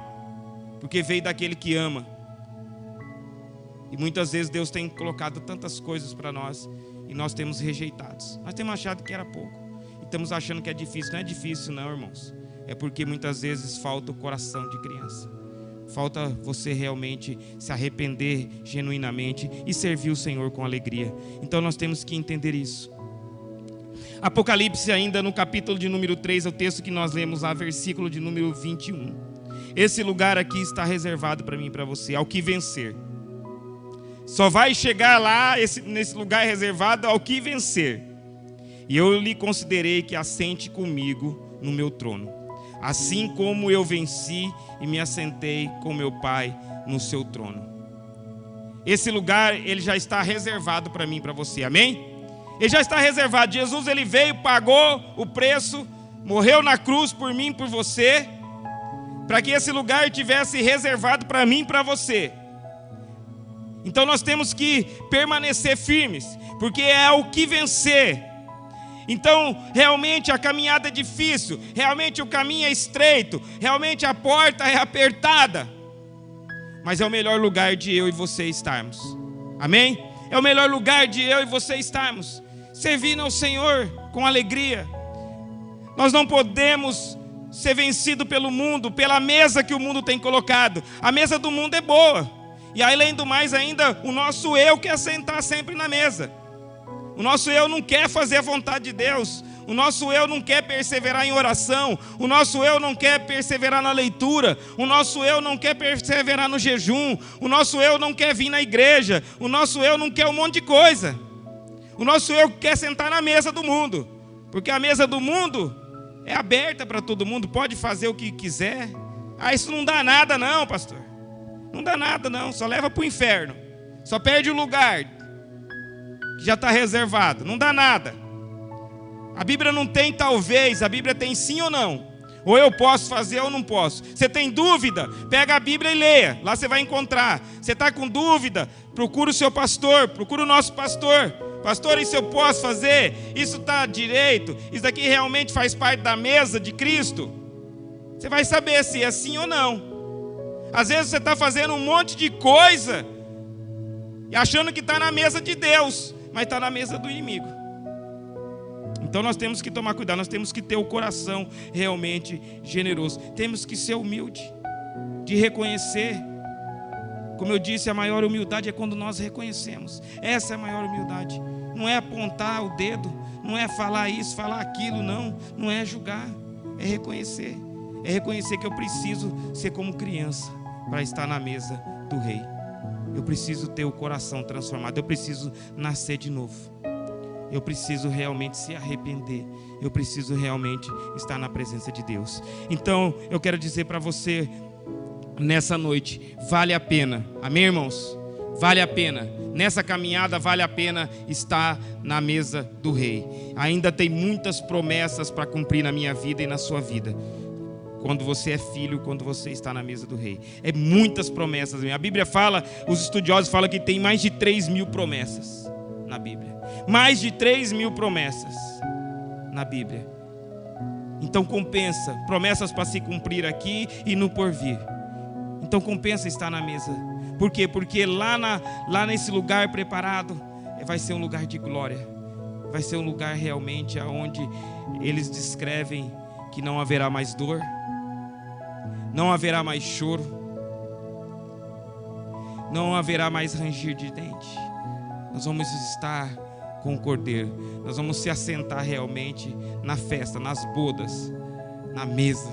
porque veio daquele que ama. E muitas vezes Deus tem colocado tantas coisas para nós e nós temos rejeitados. Nós temos achado que era pouco e estamos achando que é difícil. Não é difícil não, irmãos. É porque muitas vezes falta o coração de criança. Falta você realmente se arrepender genuinamente e servir o Senhor com alegria. Então nós temos que entender isso. Apocalipse ainda no capítulo de número 3, é o texto que nós lemos lá, versículo de número 21. Esse lugar aqui está reservado para mim e para você, ao que vencer. Só vai chegar lá, nesse lugar reservado, ao que vencer. E eu lhe considerei que assente comigo no meu trono, assim como eu venci e me assentei com meu Pai no seu trono. Esse lugar, ele já está reservado para mim e para você, amém? Ele já está reservado. Jesus, ele veio, pagou o preço, morreu na cruz por mim e por você, para que esse lugar tivesse reservado para mim e para você. Então nós temos que permanecer firmes, porque é o que vencer. Então realmente a caminhada é difícil, realmente o caminho é estreito, realmente a porta é apertada, mas é o melhor lugar de eu e você estarmos, amém? É o melhor lugar de eu e você estarmos, servindo ao Senhor com alegria. Nós não podemos ser vencidos pelo mundo, pela mesa que o mundo tem colocado. A mesa do mundo é boa, e além do mais ainda, o nosso eu quer sentar sempre na mesa. O nosso eu não quer fazer a vontade de Deus. O nosso eu não quer perseverar em oração. O nosso eu não quer perseverar na leitura. O nosso eu não quer perseverar no jejum. O nosso eu não quer vir na igreja. O nosso eu não quer um monte de coisa. O nosso eu quer sentar na mesa do mundo, porque a mesa do mundo é aberta para todo mundo, pode fazer o que quiser. Ah, isso não dá nada não, pastor. Não dá nada não, só leva para o inferno. Só perde o lugar que já está reservado, não dá nada. A Bíblia não tem talvez, a Bíblia tem sim ou não. Ou eu posso fazer ou não posso. Você tem dúvida? Pega a Bíblia e leia, lá você vai encontrar. Você está com dúvida? Procura o seu pastor, procura o nosso pastor. Pastor, isso eu posso fazer? Isso está direito? Isso daqui realmente faz parte da mesa de Cristo? Você vai saber se é sim ou não. Às vezes você está fazendo um monte de coisa e achando que está na mesa de Deus, mas está na mesa do inimigo. Então nós temos que tomar cuidado, nós temos que ter o coração realmente generoso. Temos que ser humilde, de reconhecer. Como eu disse, a maior humildade é quando nós reconhecemos. Essa é a maior humildade. Não é apontar o dedo, não é falar isso, falar aquilo, não. Não é julgar, é reconhecer. É reconhecer que eu preciso ser como criança para estar na mesa do rei. Eu preciso ter o coração transformado, eu preciso nascer de novo. Eu preciso realmente se arrepender. Eu preciso realmente estar na presença de Deus. Então, eu quero dizer para você, nessa noite, vale a pena. Amém, irmãos? Vale a pena. Nessa caminhada vale a pena estar na mesa do rei. Ainda tem muitas promessas para cumprir na minha vida e na sua vida. Quando você é filho, quando você está na mesa do rei. É muitas promessas. A Bíblia fala, os estudiosos falam que tem mais de 3.000 promessas na Bíblia. Mais de 3.000 promessas na Bíblia. Então compensa, promessas para se cumprir aqui e no porvir. Então compensa estar na mesa. Por quê? Porque lá nesse lugar preparado, vai ser um lugar de glória. Vai ser um lugar realmente onde eles descrevem que não haverá mais dor, não haverá mais choro, não haverá mais ranger de dente. Nós vamos estar com o Cordeiro. Nós vamos se assentar realmente na festa, nas bodas, na mesa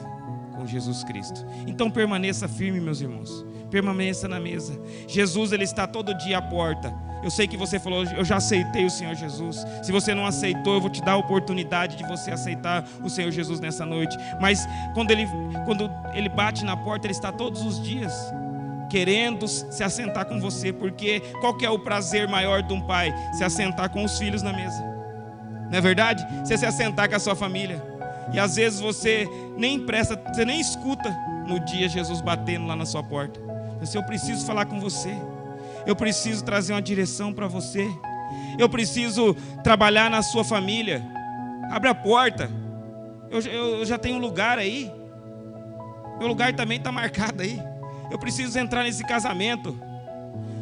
com Jesus Cristo. Então permaneça firme, meus irmãos. Permaneça na mesa. Jesus, ele está todo dia à porta. Eu sei que você falou, eu já aceitei o Senhor Jesus. Se você não aceitou, eu vou te dar a oportunidade de você aceitar o Senhor Jesus nessa noite. Mas quando ele bate na porta, ele está todos os dias querendo se assentar com você. Porque qual que é o prazer maior de um pai? Se assentar com os filhos na mesa. Não é verdade? Você se assentar com a sua família. E às vezes você nem presta, você nem escuta no dia Jesus batendo lá na sua porta. Eu preciso falar com você. Eu preciso trazer uma direção para você. Eu preciso trabalhar na sua família. Abre a porta. Eu já tenho um lugar aí. Meu lugar também está marcado aí. Eu preciso entrar nesse casamento.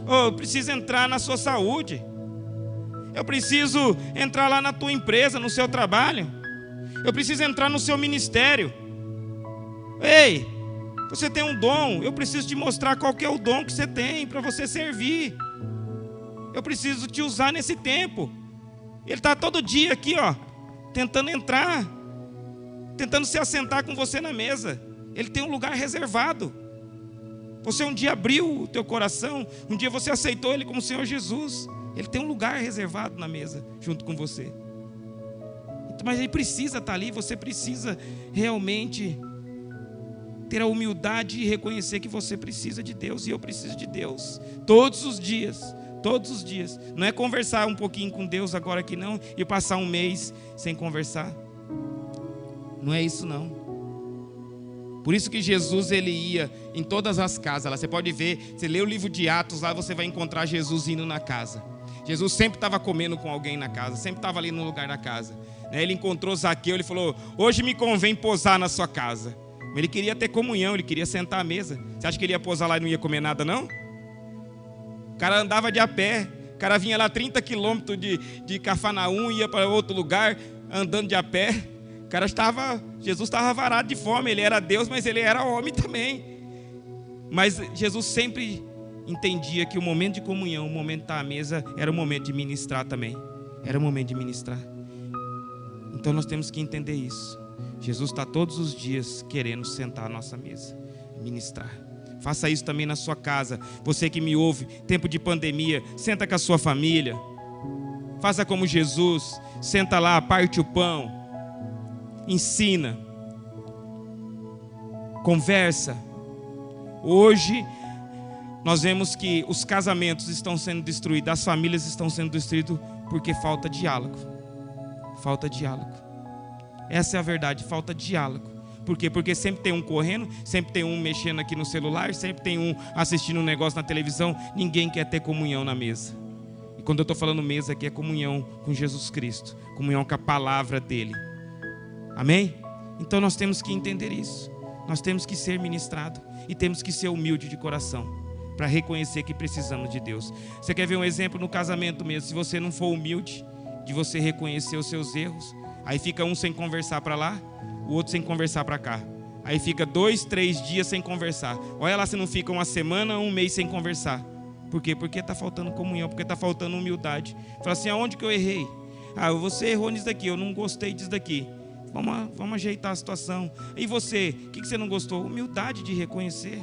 Eu preciso entrar na sua saúde. Eu preciso entrar lá na tua empresa, no seu trabalho. Eu preciso entrar no seu ministério. Ei, você tem um dom. Eu preciso te mostrar qual que é o dom que você tem para você servir. Eu preciso te usar nesse tempo. Ele está todo dia aqui, ó, tentando entrar, tentando se assentar com você na mesa. Ele tem um lugar reservado. Você um dia abriu o teu coração, um dia você aceitou Ele como Senhor Jesus. Ele tem um lugar reservado na mesa, junto com você. Mas Ele precisa estar ali, você precisa realmente ter a humildade e reconhecer que você precisa de Deus, e eu preciso de Deus, todos os dias. Todos os dias. Não é conversar um pouquinho com Deus agora aqui não, e passar um mês sem conversar. Não é isso não. Por isso que Jesus, ele ia em todas as casas. Lá você pode ver, você lê o livro de Atos, lá você vai encontrar Jesus indo na casa. Jesus sempre estava comendo com alguém na casa, sempre estava ali no lugar da casa. Ele encontrou Zaqueu, ele falou: hoje me convém posar na sua casa. Ele queria ter comunhão, ele queria sentar à mesa. Você acha que ele ia posar lá e não ia comer nada não? O cara andava de a pé, o cara vinha lá 30 quilômetros de Cafarnaum, ia para outro lugar, andando de a pé. O cara Jesus estava varado de fome, ele era Deus, mas ele era homem também. Mas Jesus sempre entendia que o momento de comunhão, o momento de estar à mesa, era o momento de ministrar também. Era o momento de ministrar. Então nós temos que entender isso. Jesus está todos os dias querendo sentar à nossa mesa, ministrar. Faça isso também na sua casa. Você que me ouve, tempo de pandemia, senta com a sua família. Faça como Jesus, senta lá, parte o pão, ensina, conversa. Hoje nós vemos que os casamentos estão sendo destruídos, as famílias estão sendo destruídas porque falta diálogo. Falta diálogo. Essa é a verdade, falta diálogo. Por quê? Porque sempre tem um correndo, sempre tem um mexendo aqui no celular, sempre tem um assistindo um negócio na televisão. Ninguém quer ter comunhão na mesa. E quando eu estou falando mesa aqui, é comunhão com Jesus Cristo, comunhão com a palavra dele. Amém? Então nós temos que entender isso. Nós temos que ser ministrados e temos que ser humilde de coração para reconhecer que precisamos de Deus. Você quer ver um exemplo no casamento mesmo? Se você não for humilde de você reconhecer os seus erros, aí fica um sem conversar para lá, o outro sem conversar para cá. Aí fica 2, 3 dias sem conversar. Olha lá se não fica uma semana, um mês sem conversar. Por quê? Porque está faltando comunhão, porque está faltando humildade. Fala assim: aonde que eu errei? Você errou nisso daqui, eu não gostei disso daqui. Vamos ajeitar a situação. E você, o que você não gostou? Humildade de reconhecer.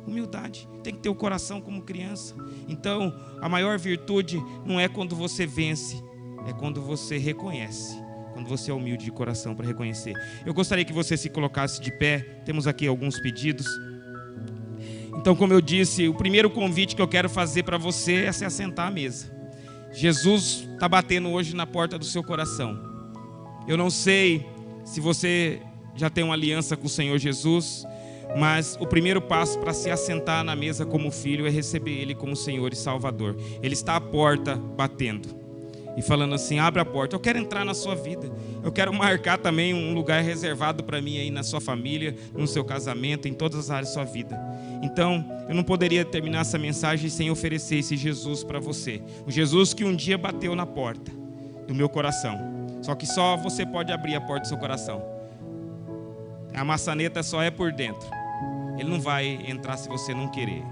Humildade. Tem que ter o coração como criança. Então, a maior virtude não é quando você vence, é quando você reconhece. Quando você é humilde de coração para reconhecer. Eu gostaria que você se colocasse de pé. Temos aqui alguns pedidos. Então, como eu disse, o primeiro convite que eu quero fazer para você é se assentar à mesa. Jesus está batendo hoje na porta do seu coração. Eu não sei se você já tem uma aliança com o Senhor Jesus, mas o primeiro passo para se assentar na mesa como filho é receber Ele como Senhor e Salvador. Ele está à porta batendo e falando assim: abre a porta, eu quero entrar na sua vida. Eu quero marcar também um lugar reservado para mim aí na sua família, no seu casamento, em todas as áreas da sua vida. Então, eu não poderia terminar essa mensagem sem oferecer esse Jesus para você. O Jesus que um dia bateu na porta do meu coração. Só que só você pode abrir a porta do seu coração. A maçaneta só é por dentro. Ele não vai entrar se você não querer.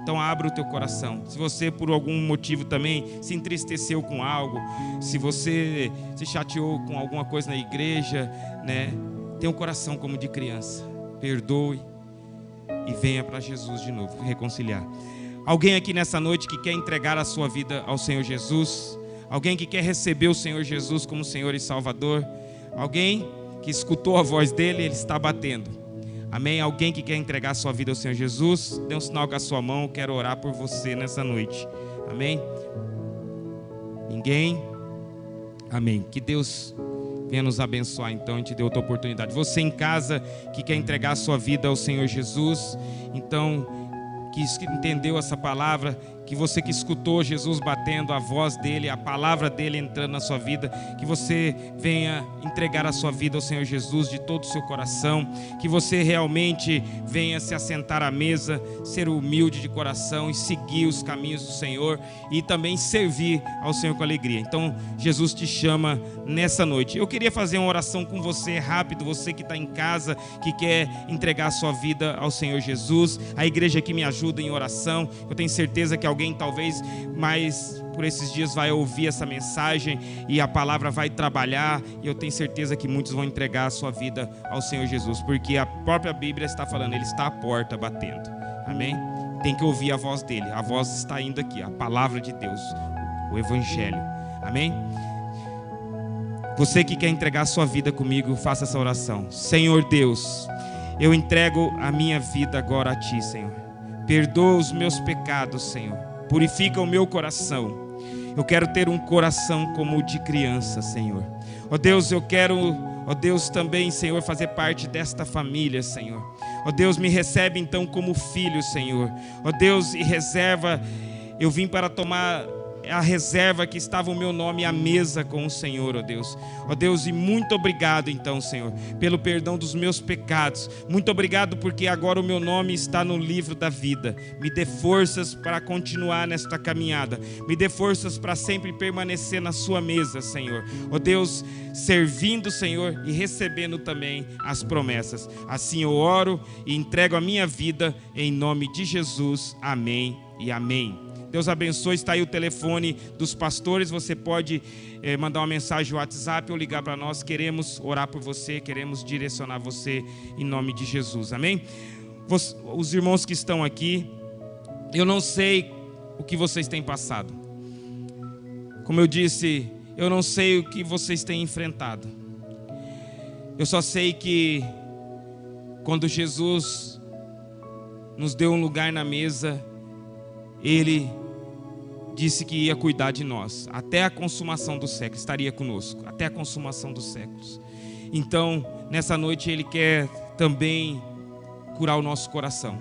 Então abra o teu coração. Se você por algum motivo também se entristeceu com algo, se você se chateou com alguma coisa na igreja, né? Tenha um coração como de criança. Perdoe e venha para Jesus de novo, reconciliar. Alguém aqui nessa noite que quer entregar a sua vida ao Senhor Jesus? Alguém que quer receber o Senhor Jesus como Senhor e Salvador? Alguém que escutou a voz dele, ele está batendo. Amém? Alguém que quer entregar a sua vida ao Senhor Jesus? Dê um sinal com a sua mão, eu quero orar por você nessa noite. Amém? Ninguém? Amém. Que Deus venha nos abençoar, então, a gente deu outra oportunidade. Você em casa que quer entregar a sua vida ao Senhor Jesus, então, que entendeu essa palavra, que você que escutou Jesus batendo, a voz dele, a palavra dele entrando na sua vida, que você venha entregar a sua vida ao Senhor Jesus de todo o seu coração, que você realmente venha se assentar à mesa, ser humilde de coração e seguir os caminhos do Senhor e também servir ao Senhor com alegria. Então Jesus te chama nessa noite. Eu queria fazer uma oração com você rápido, você que está em casa, que quer entregar a sua vida ao Senhor Jesus. A igreja aqui me ajuda em oração. Eu tenho certeza que alguém talvez mais por esses dias vai ouvir essa mensagem e a palavra vai trabalhar, e eu tenho certeza que muitos vão entregar a sua vida ao Senhor Jesus, porque a própria Bíblia está falando, Ele está à porta batendo, amém? Tem que ouvir a voz dele, a voz está indo aqui, a palavra de Deus, o Evangelho, amém? Você que quer entregar a sua vida comigo, faça essa oração. Senhor Deus, eu entrego a minha vida agora a Ti, Senhor. Perdoa os meus pecados, Senhor. Purifica o meu coração. Eu quero ter um coração como o de criança, Senhor. Ó Deus, eu quero, ó Deus, também, Senhor, fazer parte desta família, Senhor. Ó Deus, me recebe então como filho, Senhor. Ó Deus, e reserva, eu vim para tomar a reserva que estava o meu nome à mesa com o Senhor, ó Deus. Ó Deus, e muito obrigado então, Senhor, pelo perdão dos meus pecados. Muito obrigado porque agora o meu nome está no livro da vida. Me dê forças para continuar nesta caminhada. Me dê forças para sempre permanecer na sua mesa, Senhor. Ó Deus, servindo, Senhor, e recebendo também as promessas. Assim eu oro e entrego a minha vida em nome de Jesus. Amém e amém. Deus abençoe, está aí o telefone dos pastores, você pode mandar uma mensagem no WhatsApp ou ligar para nós, queremos orar por você, queremos direcionar você em nome de Jesus, amém? Os irmãos que estão aqui, eu não sei o que vocês têm passado, como eu disse, eu não sei o que vocês têm enfrentado, eu só sei que quando Jesus nos deu um lugar na mesa, Ele disse que ia cuidar de nós, até a consumação dos séculos, estaria conosco, até a consumação dos séculos. Então, nessa noite Ele quer também curar o nosso coração,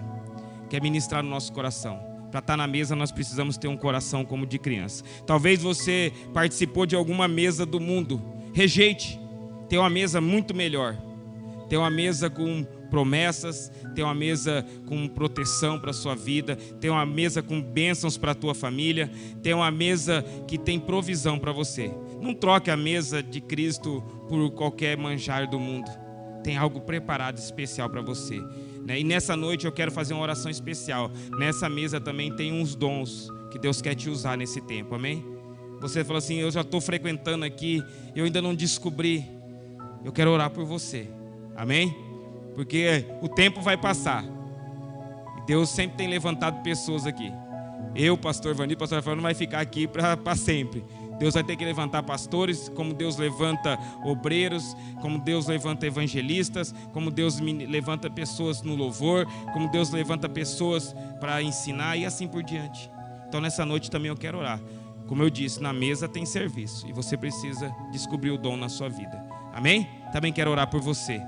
quer ministrar no nosso coração. Para estar na mesa nós precisamos ter um coração como de criança. Talvez você participou de alguma mesa do mundo, rejeite, tem uma mesa muito melhor, tem uma mesa com promessas, tem uma mesa com proteção para a sua vida, tem uma mesa com bênçãos para a tua família, tem uma mesa que tem provisão para você. Não troque a mesa de Cristo por qualquer manjar do mundo. Tem algo preparado especial para você, né? E nessa noite eu quero fazer uma oração especial. Nessa mesa também tem uns dons que Deus quer te usar nesse tempo, amém? Você fala assim, eu já estou frequentando aqui, eu ainda não descobri. Eu quero orar por você, amém? Porque o tempo vai passar. E Deus sempre tem levantado pessoas aqui. Eu, pastor Vanir, pastor Rafael, não vai ficar aqui para sempre. Deus vai ter que levantar pastores, como Deus levanta obreiros, como Deus levanta evangelistas, como Deus levanta pessoas no louvor, como Deus levanta pessoas para ensinar e assim por diante. Então nessa noite também eu quero orar. Como eu disse, na mesa tem serviço e você precisa descobrir o dom na sua vida. Amém? Também quero orar por você.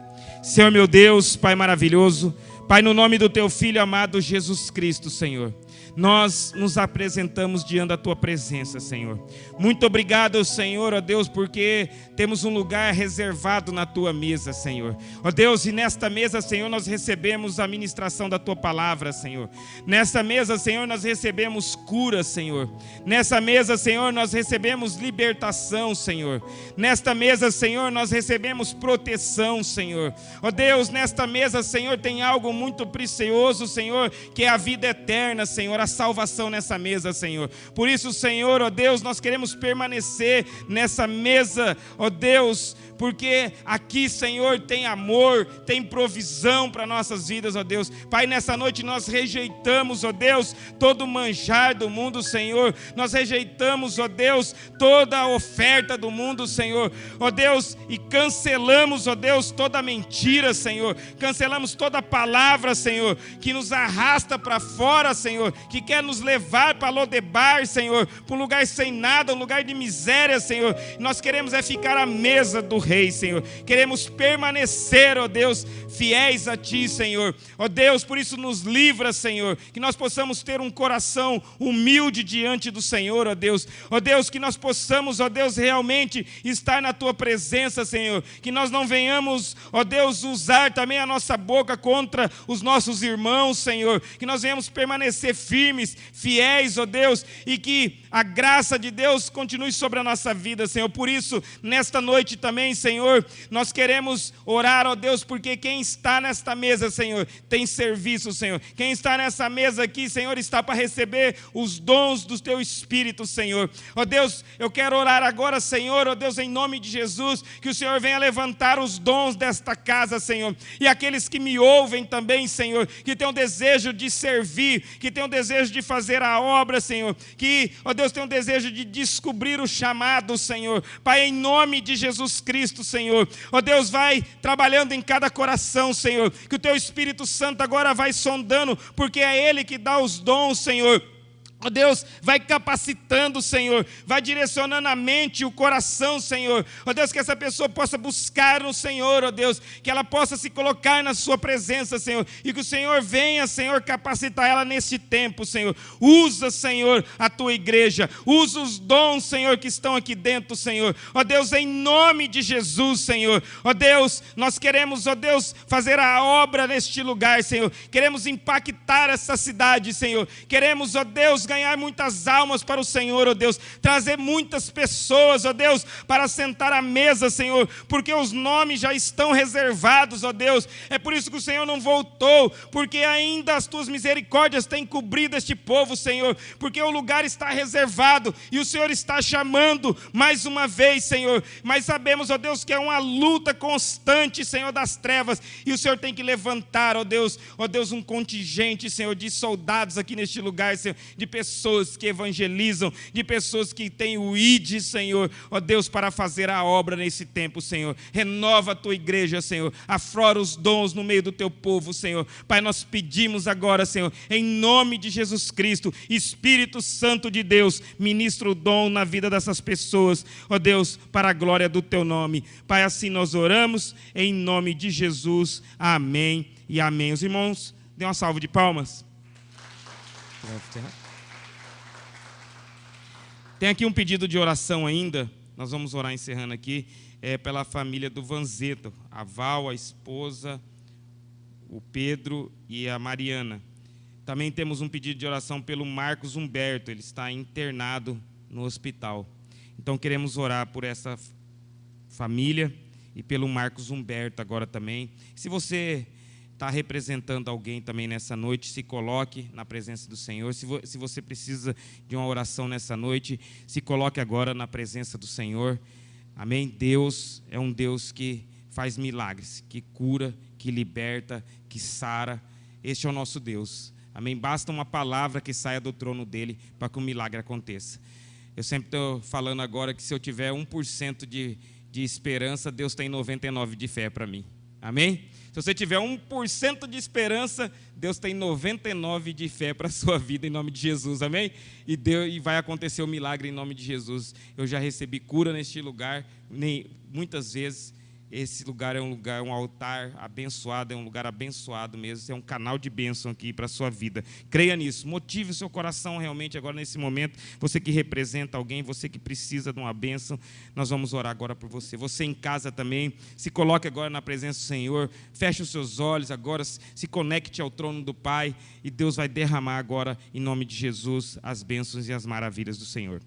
Senhor meu Deus, Pai maravilhoso, Pai, no nome do Teu Filho amado Jesus Cristo, Senhor, nós nos apresentamos diante da Tua presença, Senhor. Muito obrigado, Senhor, ó Deus, porque temos um lugar reservado na Tua mesa, Senhor. Ó Deus, e nesta mesa, Senhor, nós recebemos a ministração da Tua palavra, Senhor. Nesta mesa, Senhor, nós recebemos cura, Senhor. Nessa mesa, Senhor, nós recebemos libertação, Senhor. Nesta mesa, Senhor, nós recebemos proteção, Senhor. Ó Deus, nesta mesa, Senhor, tem algo muito precioso, Senhor, que é a vida eterna, Senhor, a salvação nessa mesa, Senhor. Por isso, Senhor, ó Deus, nós queremos permanecer nessa mesa, ó Deus, porque aqui, Senhor, tem amor, tem provisão para nossas vidas, ó Deus. Pai, nessa noite nós rejeitamos, ó Deus, todo manjar do mundo, Senhor. Nós rejeitamos, ó Deus, toda a oferta do mundo, Senhor. Ó Deus, e cancelamos, ó Deus, toda mentira, Senhor. Cancelamos toda palavra, Senhor, que nos arrasta para fora, Senhor, que que quer nos levar para Lodebar, Senhor, para um lugar sem nada, um lugar de miséria, Senhor. Nós queremos ficar à mesa do Rei, Senhor. Queremos permanecer, ó Deus, fiéis a Ti, Senhor. Ó Deus, por isso nos livra, Senhor, que nós possamos ter um coração humilde diante do Senhor, ó Deus. Ó Deus, que nós possamos, ó Deus, realmente estar na Tua presença, Senhor. Que nós não venhamos, ó Deus, usar também a nossa boca contra os nossos irmãos, Senhor. Que nós venhamos permanecer firmes, fiéis, ó Deus, e que a graça de Deus continue sobre a nossa vida, Senhor. Por isso, nesta noite também, Senhor, nós queremos orar, ó Deus, porque quem está nesta mesa, Senhor, tem serviço, Senhor. Quem está nessa mesa aqui, Senhor, está para receber os dons do Teu Espírito, Senhor. Ó Deus, eu quero orar agora, Senhor, ó Deus, em nome de Jesus, que o Senhor venha levantar os dons desta casa, Senhor. E aqueles que me ouvem também, Senhor, que tenham desejo de servir, que tenham desejo de fazer a obra, Senhor. Que, ó Deus, tenham desejo de descobrir o chamado, Senhor. Pai, em nome de Jesus Cristo, Senhor. Ó Deus, vai trabalhando em cada coração, Senhor. Que o Teu Espírito Santo agora vai sondando, porque é Ele que dá os dons, Senhor. Ó Deus, vai capacitando, Senhor, vai direcionando a mente e o coração, Senhor. Ó Deus, que essa pessoa possa buscar no Senhor, ó Deus, que ela possa se colocar na Sua presença, Senhor, e que o Senhor venha, Senhor, capacitar ela nesse tempo, Senhor. Usa, Senhor, a Tua igreja, usa os dons, Senhor, que estão aqui dentro, Senhor. Ó Deus, em nome de Jesus, Senhor. Ó Deus, nós queremos, ó Deus, fazer a obra neste lugar, Senhor. Queremos impactar essa cidade, Senhor. Queremos, ó Deus, ganhar muitas almas para o Senhor, ó Deus, trazer muitas pessoas, ó Deus, para sentar à mesa, Senhor, porque os nomes já estão reservados, ó Deus. É por isso que o Senhor não voltou, porque ainda as Tuas misericórdias têm cobrido este povo, Senhor, porque o lugar está reservado e o Senhor está chamando mais uma vez, Senhor. Mas sabemos, ó Deus, que é uma luta constante, Senhor, das trevas, e o Senhor tem que levantar, ó Deus, um contingente, Senhor, de soldados aqui neste lugar, Senhor, de pessoas que evangelizam, de pessoas que têm o ID, Senhor, ó Deus, para fazer a obra nesse tempo, Senhor. Renova a Tua igreja, Senhor, aflora os dons no meio do Teu povo, Senhor. Pai, nós pedimos agora, Senhor, em nome de Jesus Cristo, Espírito Santo de Deus, ministra o dom na vida dessas pessoas, ó Deus, para a glória do Teu nome. Pai, assim nós oramos, em nome de Jesus, amém e amém. Os irmãos, dê uma salva de palmas. Tem aqui um pedido de oração ainda, nós vamos orar encerrando aqui, pela família do Vanzeto, a Val, a esposa, o Pedro e a Mariana. Também temos um pedido de oração pelo Marcos Humberto, ele está internado no hospital. Então queremos orar por essa família e pelo Marcos Humberto agora também. Se você está representando alguém também nessa noite, se coloque na presença do Senhor. Se você precisa de uma oração nessa noite, se coloque agora na presença do Senhor. Amém? Deus é um Deus que faz milagres, que cura, que liberta, que sara. Este é o nosso Deus. Amém? Basta uma palavra que saia do trono dele para que o milagre aconteça. Eu sempre estou falando agora que se eu tiver 1% de esperança, Deus tem 99% de fé para mim. Amém? Se você tiver 1% de esperança, Deus tem 99% de fé para a sua vida em nome de Jesus, amém? E vai acontecer o milagre em nome de Jesus. Eu já recebi cura neste lugar, muitas vezes. Esse lugar é um altar abençoado, é um lugar abençoado mesmo, é um canal de bênção aqui para a sua vida. Creia nisso, motive o seu coração realmente agora nesse momento. Você que representa alguém, você que precisa de uma bênção, nós vamos orar agora por você. Você em casa também, se coloque agora na presença do Senhor, feche os seus olhos agora, se conecte ao trono do Pai e Deus vai derramar agora, em nome de Jesus, as bênçãos e as maravilhas do Senhor.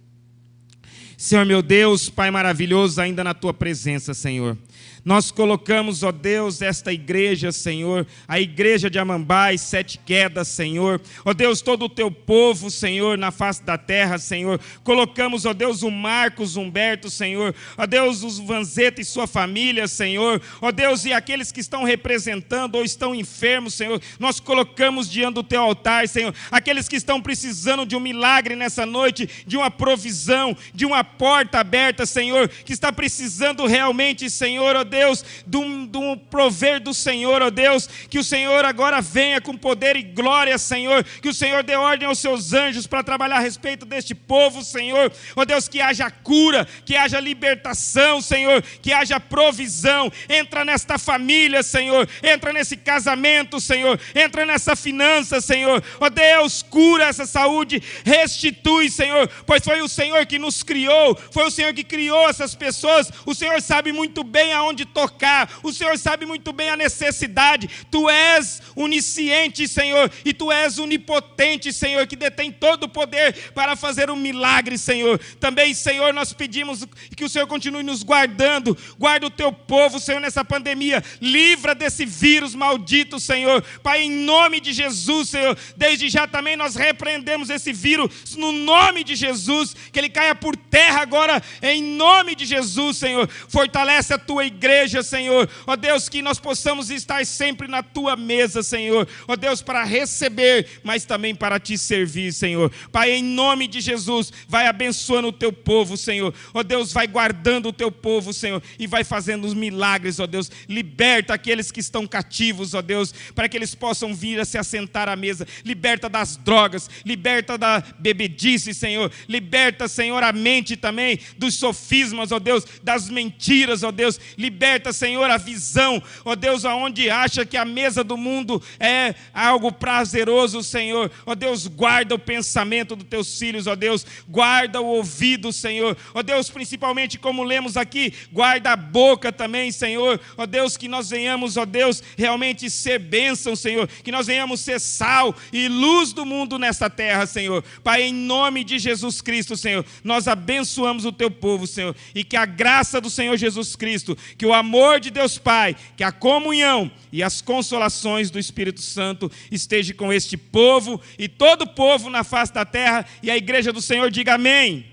Senhor meu Deus, Pai maravilhoso, ainda na Tua presença, Senhor. Nós colocamos, ó Deus, esta igreja, Senhor, a igreja de Amambai, Sete Quedas, Senhor. Ó Deus, todo o Teu povo, Senhor, na face da terra, Senhor. Colocamos, ó Deus, o Marcos Humberto, Senhor. Ó Deus, os Vanzeto e sua família, Senhor. Ó Deus, e aqueles que estão representando ou estão enfermos, Senhor. Nós colocamos diante do Teu altar, Senhor. Aqueles que estão precisando de um milagre nessa noite, de uma provisão, de uma porta aberta, Senhor, que está precisando realmente, Senhor, ó Deus, do prover do Senhor, ó Deus, que o Senhor agora venha com poder e glória, Senhor, que o Senhor dê ordem aos seus anjos para trabalhar a respeito deste povo, Senhor, ó Deus, que haja cura, que haja libertação, Senhor, que haja provisão. Entra nesta família, Senhor, entra nesse casamento, Senhor, entra nessa finança, Senhor, ó Deus, cura essa saúde, restitui, Senhor, pois foi o Senhor que nos criou, foi o Senhor que criou essas pessoas, o Senhor sabe muito bem aonde tocar, o Senhor sabe muito bem a necessidade. Tu és onisciente, Senhor, e Tu és onipotente, Senhor, que detém todo o poder para fazer um milagre, Senhor. Também, Senhor, nós pedimos que o Senhor continue nos guardando, guarda o Teu povo, Senhor, nessa pandemia, livra desse vírus maldito, Senhor, Pai, em nome de Jesus, Senhor, desde já também nós repreendemos esse vírus, no nome de Jesus, que ele caia por terra agora, em nome de Jesus, Senhor. Fortalece a Tua igreja, Senhor, ó Deus, que nós possamos estar sempre na Tua mesa, Senhor, ó Deus, para receber, mas também para Te servir, Senhor. Pai, em nome de Jesus, vai abençoando o Teu povo, Senhor, ó Deus, vai guardando o Teu povo, Senhor, e vai fazendo os milagres, ó Deus. Liberta aqueles que estão cativos, ó Deus, para que eles possam vir a se assentar à mesa. Liberta das drogas, liberta da bebedice, Senhor, liberta, Senhor, a mente também dos sofismas, ó Deus, das mentiras, ó Deus, liberta, Senhor, a visão, ó Deus, aonde acha que a mesa do mundo é algo prazeroso, Senhor, ó Deus, guarda o pensamento dos Teus filhos, ó Deus, guarda o ouvido, Senhor, ó Deus, principalmente como lemos aqui, guarda a boca também, Senhor, ó Deus, que nós venhamos, ó Deus, realmente ser bênção, Senhor, que nós venhamos ser sal e luz do mundo nesta terra, Senhor. Pai, em nome de Jesus Cristo, Senhor, nós abençoamos o Teu povo, Senhor, e que a graça do Senhor Jesus Cristo, que o amor de Deus Pai, que a comunhão e as consolações do Espírito Santo esteja com este povo e todo povo na face da terra, e a igreja do Senhor diga amém.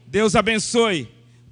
Deus abençoe.